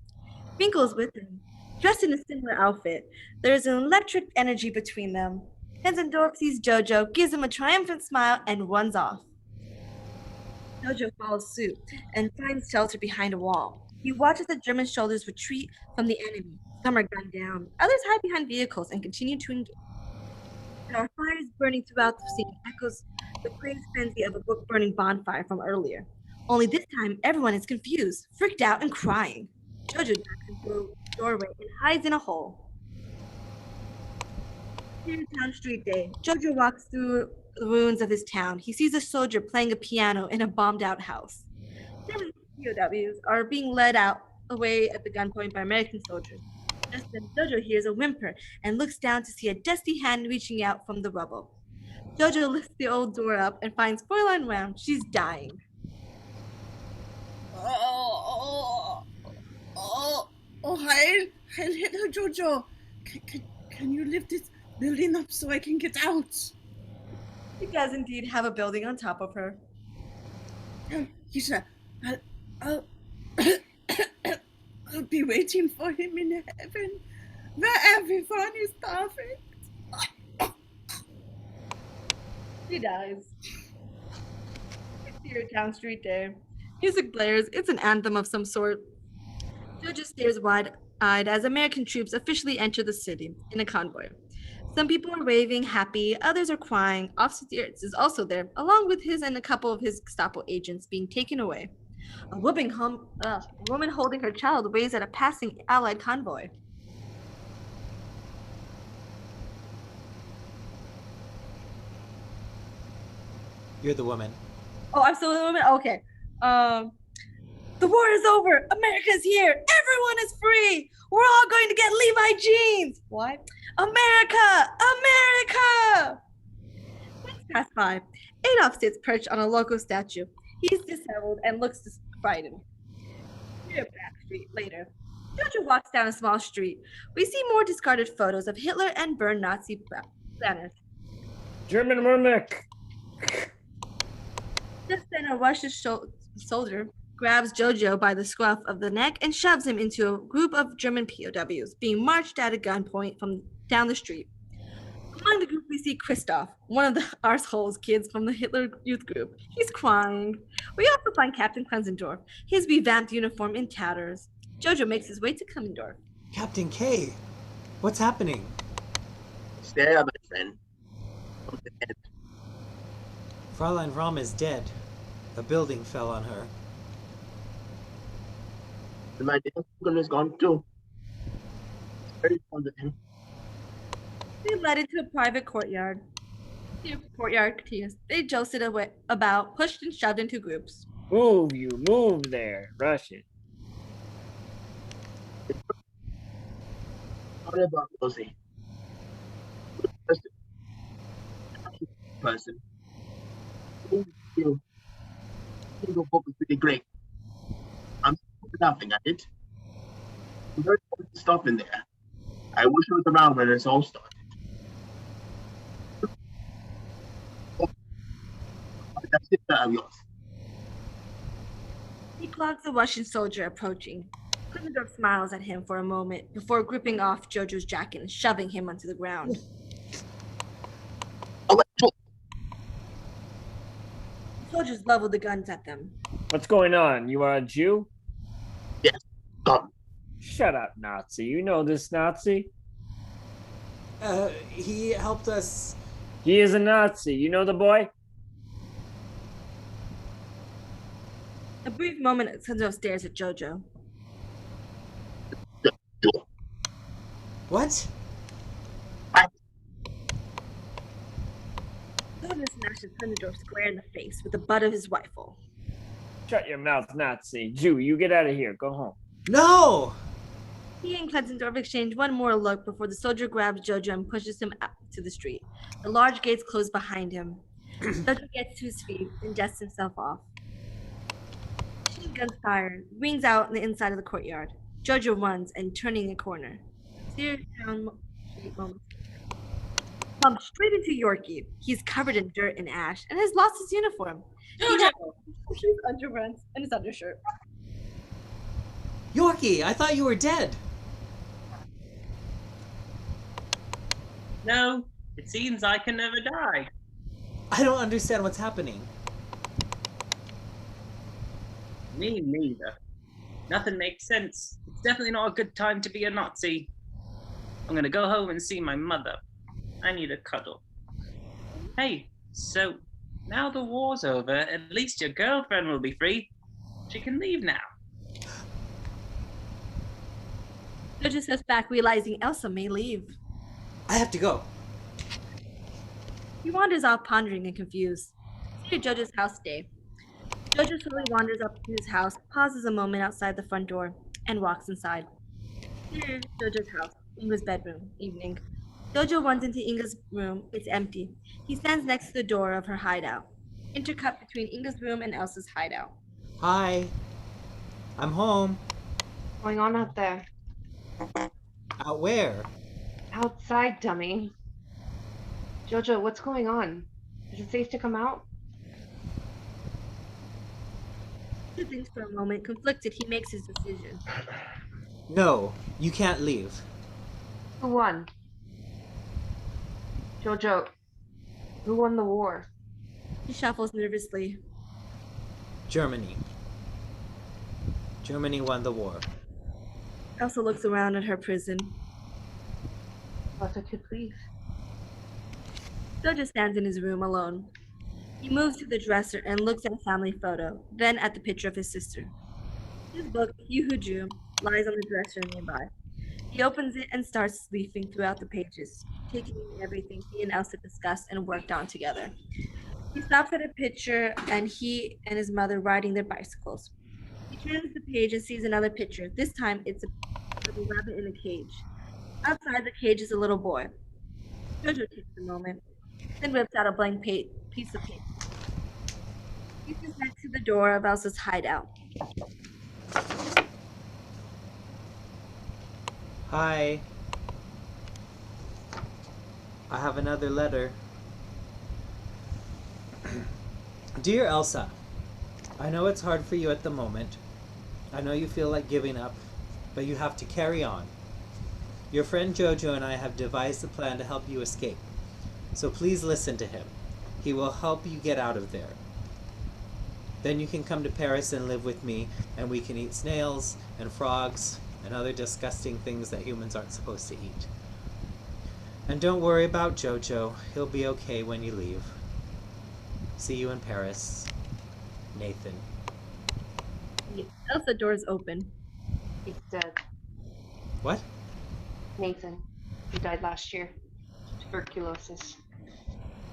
Finkel is with him, dressed in a similar outfit. There is an electric energy between them. Klenzendorf sees Jojo, gives him a triumphant smile, and runs off. Jojo follows suit and finds shelter behind a wall. He watches the German soldiers retreat from the enemy. Some are gunned down. Others hide behind vehicles and continue to engage. There are fires burning throughout the scene, echoes the crazed frenzy of a book-burning bonfire from earlier. Only this time, everyone is confused, freaked out, and crying. Jojo ducks into a doorway and hides in a hole. In Town Street Day, Jojo walks through the ruins of his town. He sees a soldier playing a piano in a bombed-out house. 7 POWs are being led away at the gunpoint by American soldiers. Just then, Jojo hears a whimper and looks down to see a dusty hand reaching out from the rubble. Jojo lifts the old door up and finds Fraulein Rahm. She's dying. Heil Hitler, Jojo. Can you lift this building up so I can get out? He does indeed have a building on top of her. Yisha, I'll be waiting for him in heaven, where everyone is perfect. He dies. It's Town Street Day. Music blares. It's an anthem of some sort. Jojo stares wide-eyed as American troops officially enter the city in a convoy. Some people are waving, happy. Others are crying. Officer Deertz is also there, along with his and a couple of his Gestapo agents being taken away. A woman holding her child waves at a passing Allied convoy. You're the woman. Oh, I'm still the woman? Okay. The war is over. America's here. Everyone is free. We're all going to get Levi jeans. What? America! America! Minutes pass by. Adolf sits perched on a local statue. He's disheveled and looks frightened. Near Back Street later. Jojo walks down a small street. We see more discarded photos of Hitler and burned Nazi banners. German Murmik. Just then, a Russian soldier grabs Jojo by the scruff of the neck and shoves him into a group of German POWs being marched at a gunpoint from down the street. Among the group, we see Christoph, one of the arseholes kids from the Hitler Youth Group. He's crying. We also find Captain Klenzendorf, his revamped uniform in tatters. Jojo makes his way to Klenzendorf. Captain K, what's happening? Stay there, my friend. Come to the end. Fraulein Rahm is dead. A building fell on her. And my dear Logan is gone too. Very fond of him. They led into a private courtyard. The courtyard continues. They jostled about, pushed and shoved into groups. Move, you move there, Russian. Sorry about Rosie. Person. You the book is pretty great. I'm laughing at it. There's very important stuff in there. I wish I was around when this all started. That's it, yours. He clocks a Russian soldier approaching. Klenzendorf smiles at him for a moment before gripping off Jojo's jacket and shoving him onto the ground. Soldiers leveled the guns at them. What's going on? You are a Jew? Yes. Shut up, Nazi. You know this Nazi? He helped us. He is a Nazi. You know the boy? A brief moment, Klenzendorf stares at Jojo. What? Logan smashes Klenzendorf square in the face with the butt of his rifle. Shut your mouth, Nazi. Jew, you get out of here. Go home. No! He and Klenzendorf exchange one more look before the soldier grabs Jojo and pushes him out to the street. The large gates close behind him. Jojo gets to his feet and dusts himself off. Guns fired, rings out on the inside of the courtyard. Jojo runs and turning a corner. Town Street moment. Bumps straight into Yorki. He's covered in dirt and ash and has lost his uniform. Jojo! His underpants and his undershirt. Yorki, I thought you were dead. No, it seems I can never die. I don't understand what's happening. Me neither. Nothing makes sense. It's definitely not a good time to be a Nazi. I'm gonna go home and see my mother. I need a cuddle. Hey, so now the war's over, at least your girlfriend will be free. She can leave now. Jojo steps back, realizing Elsa may leave. I have to go. He wanders off, pondering and confused. See Jojo's house day. Jojo slowly wanders up to his house, pauses a moment outside the front door, and walks inside. Here's Jojo's house, Inga's bedroom, evening. Jojo runs into Inga's room. It's empty. He stands next to the door of her hideout, intercut between Inga's room and Elsa's hideout. Hi. I'm home. What's going on out there? Out where? Outside, dummy. Jojo, what's going on? Is it safe to come out? He thinks for a moment. Conflicted, he makes his decision. No, you can't leave. Who won? Jojo, who won the war? He shuffles nervously. Germany. Germany won the war. Elsa looks around at her prison. Thought I could leave. Jojo stands in his room alone. He moves to the dresser and looks at a family photo, then at the picture of his sister. His book, You Who Drew, lies on the dresser nearby. He opens it and starts leafing throughout the pages, taking in everything he and Elsa discussed and worked on together. He stops at a picture and he and his mother riding their bicycles. He turns the page and sees another picture. This time it's a rabbit in a cage. Outside the cage is a little boy. Jojo takes a moment, then whips out a blank piece of paper. He sits next to the door of Elsa's hideout. Hi. I have another letter. Dear Elsa, I know it's hard for you at the moment. I know you feel like giving up, but you have to carry on. Your friend Jojo and I have devised a plan to help you escape. So please listen to him. He will help you get out of there. Then you can come to Paris and live with me, and we can eat snails and frogs and other disgusting things that humans aren't supposed to eat. And don't worry about Jojo. He'll be okay when you leave. See you in Paris. Nathan. Elsa doors open. He's dead. What? Nathan. He died last year. Tuberculosis.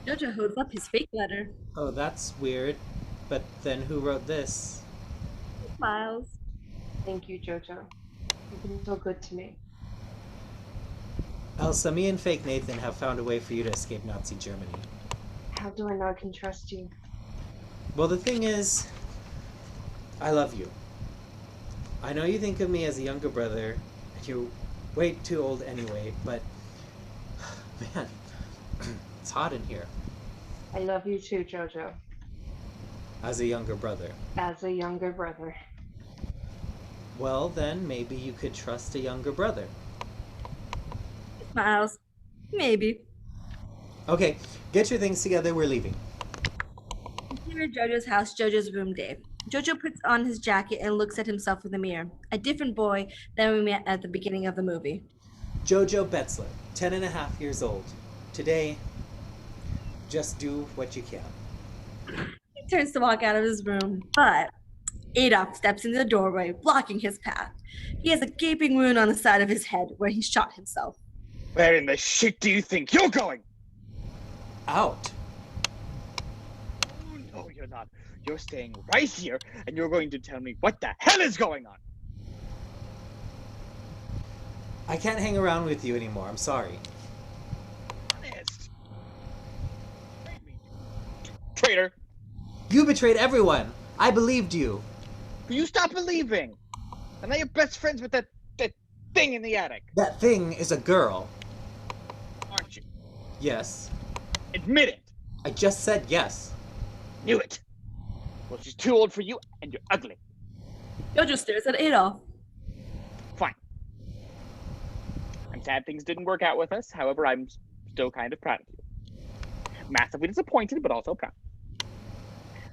Jojo holds up his fake letter. Oh, that's weird. But then who wrote this? He smiles. Thank you, Jojo. You've been so good to me. Elsa, me and fake Nathan have found a way for you to escape Nazi Germany. How do I know I can trust you? Well, the thing is, I love you. I know you think of me as a younger brother, and you're way too old anyway, but man, it's hot in here. I love you too, Jojo. As a younger brother. As a younger brother. Well, then maybe you could trust a younger brother. He smiles. Maybe. Okay, get your things together, we're leaving. Here at Jojo's house, Jojo's room day. Jojo puts on his jacket and looks at himself in the mirror. A different boy than we met at the beginning of the movie. Jojo Betzler, 10.5 years old. Today, just do what you can. He turns to walk out of his room, but Adolf steps into the doorway, blocking his path. He has a gaping wound on the side of his head where he shot himself. Where in the shit do you think you're going? Out. No, you're not. You're staying right here, and you're going to tell me what the hell is going on. I can't hang around with you anymore, I'm sorry. Honest. Traitor. You betrayed everyone. I believed you. You stop believing. And now you're best friends with that thing in the attic. That thing is a girl. Aren't you? Yes. Admit it. I just said yes. Knew it. Well, she's too old for you, and you're ugly. Jojo stares at Adolf. Fine. I'm sad things didn't work out with us. However, I'm still kind of proud of you. Massively disappointed, but also proud.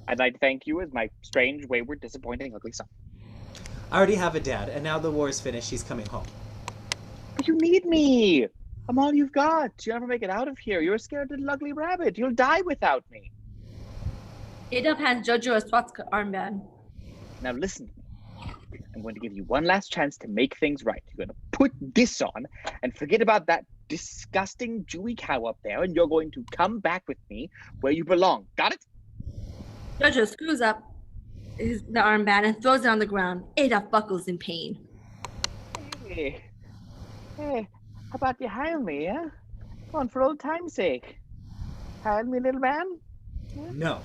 I'd like to thank you as my strange, wayward, disappointing, ugly son. I already have a dad, and now the war's finished, he's coming home. But you need me. I'm all you've got. You'll never make it out of here. You're a scared little ugly rabbit. You'll die without me. Adolf hands Jojo a swastika armband. Now listen to me. I'm going to give you one last chance to make things right. You're going to put this on and forget about that disgusting Jewy cow up there, and you're going to come back with me where you belong. Got it? Jojo screws up the armband and throws it on the ground. Adolf buckles in pain. Hey, how about you heil me, huh? Come on, for old time's sake. Heil me, little man? Yeah? No.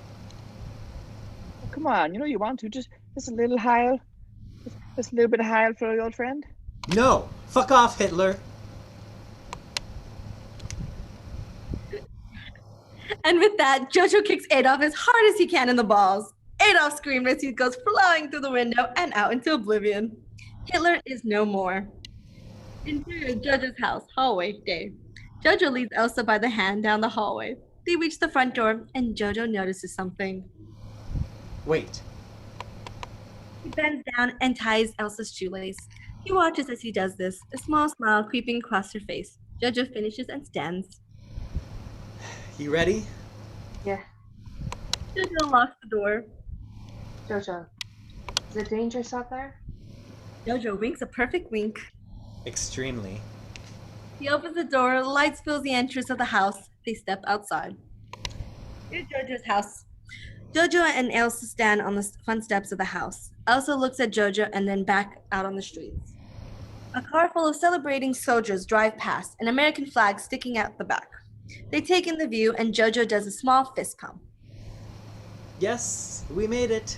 Oh, come on, you know you want to. Just a little heil. Just a little bit of heil for your old friend. No! Fuck off, Hitler! And with that, Jojo kicks Adolf as hard as he can in the balls. Adolf screams as he goes flying through the window and out into oblivion. Hitler is no more. Interior Jojo's house, hallway, day. Jojo leads Elsa by the hand down the hallway. They reach the front door, and Jojo notices something. Wait. He bends down and ties Elsa's shoelace. He watches as he does this, a small smile creeping across her face. Jojo finishes and stands. You ready? Yeah. Jojo locks the door. Jojo, is it dangerous out there? Jojo winks a perfect wink. Extremely. He opens the door, lights fills the entrance of the house. They step outside. Here's Jojo's house. Jojo and Elsa stand on the front steps of the house. Elsa looks at Jojo and then back out on the streets. A car full of celebrating soldiers drive past, an American flag sticking out the back. They take in the view, and Jojo does a small fist pump. Yes, we made it.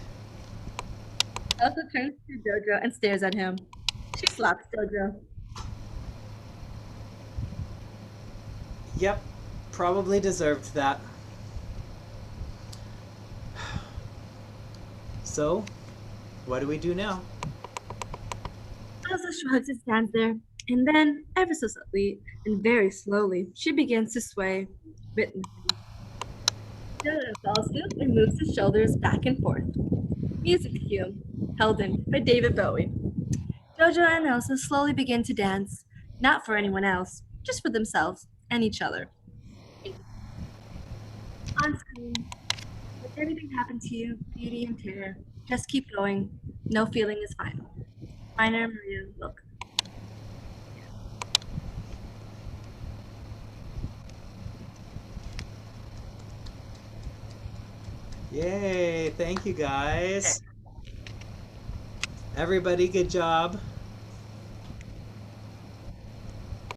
Elsa turns to Jojo and stares at him. She slaps Jojo. Yep, probably deserved that. So, what do we do now? Elsa shrugs and stands there, and then, ever so subtly and very slowly, she begins to sway rhythmically. Jojo falls asleep and moves his shoulders back and forth. Music cue, held in by David Bowie. Jojo and Elsa slowly begin to dance, not for anyone else, just for themselves and each other. On screen, if everything happened to you, beauty and terror, just keep going. No feeling is final. Minor Maria, look. Yay, thank you guys. Everybody, good job.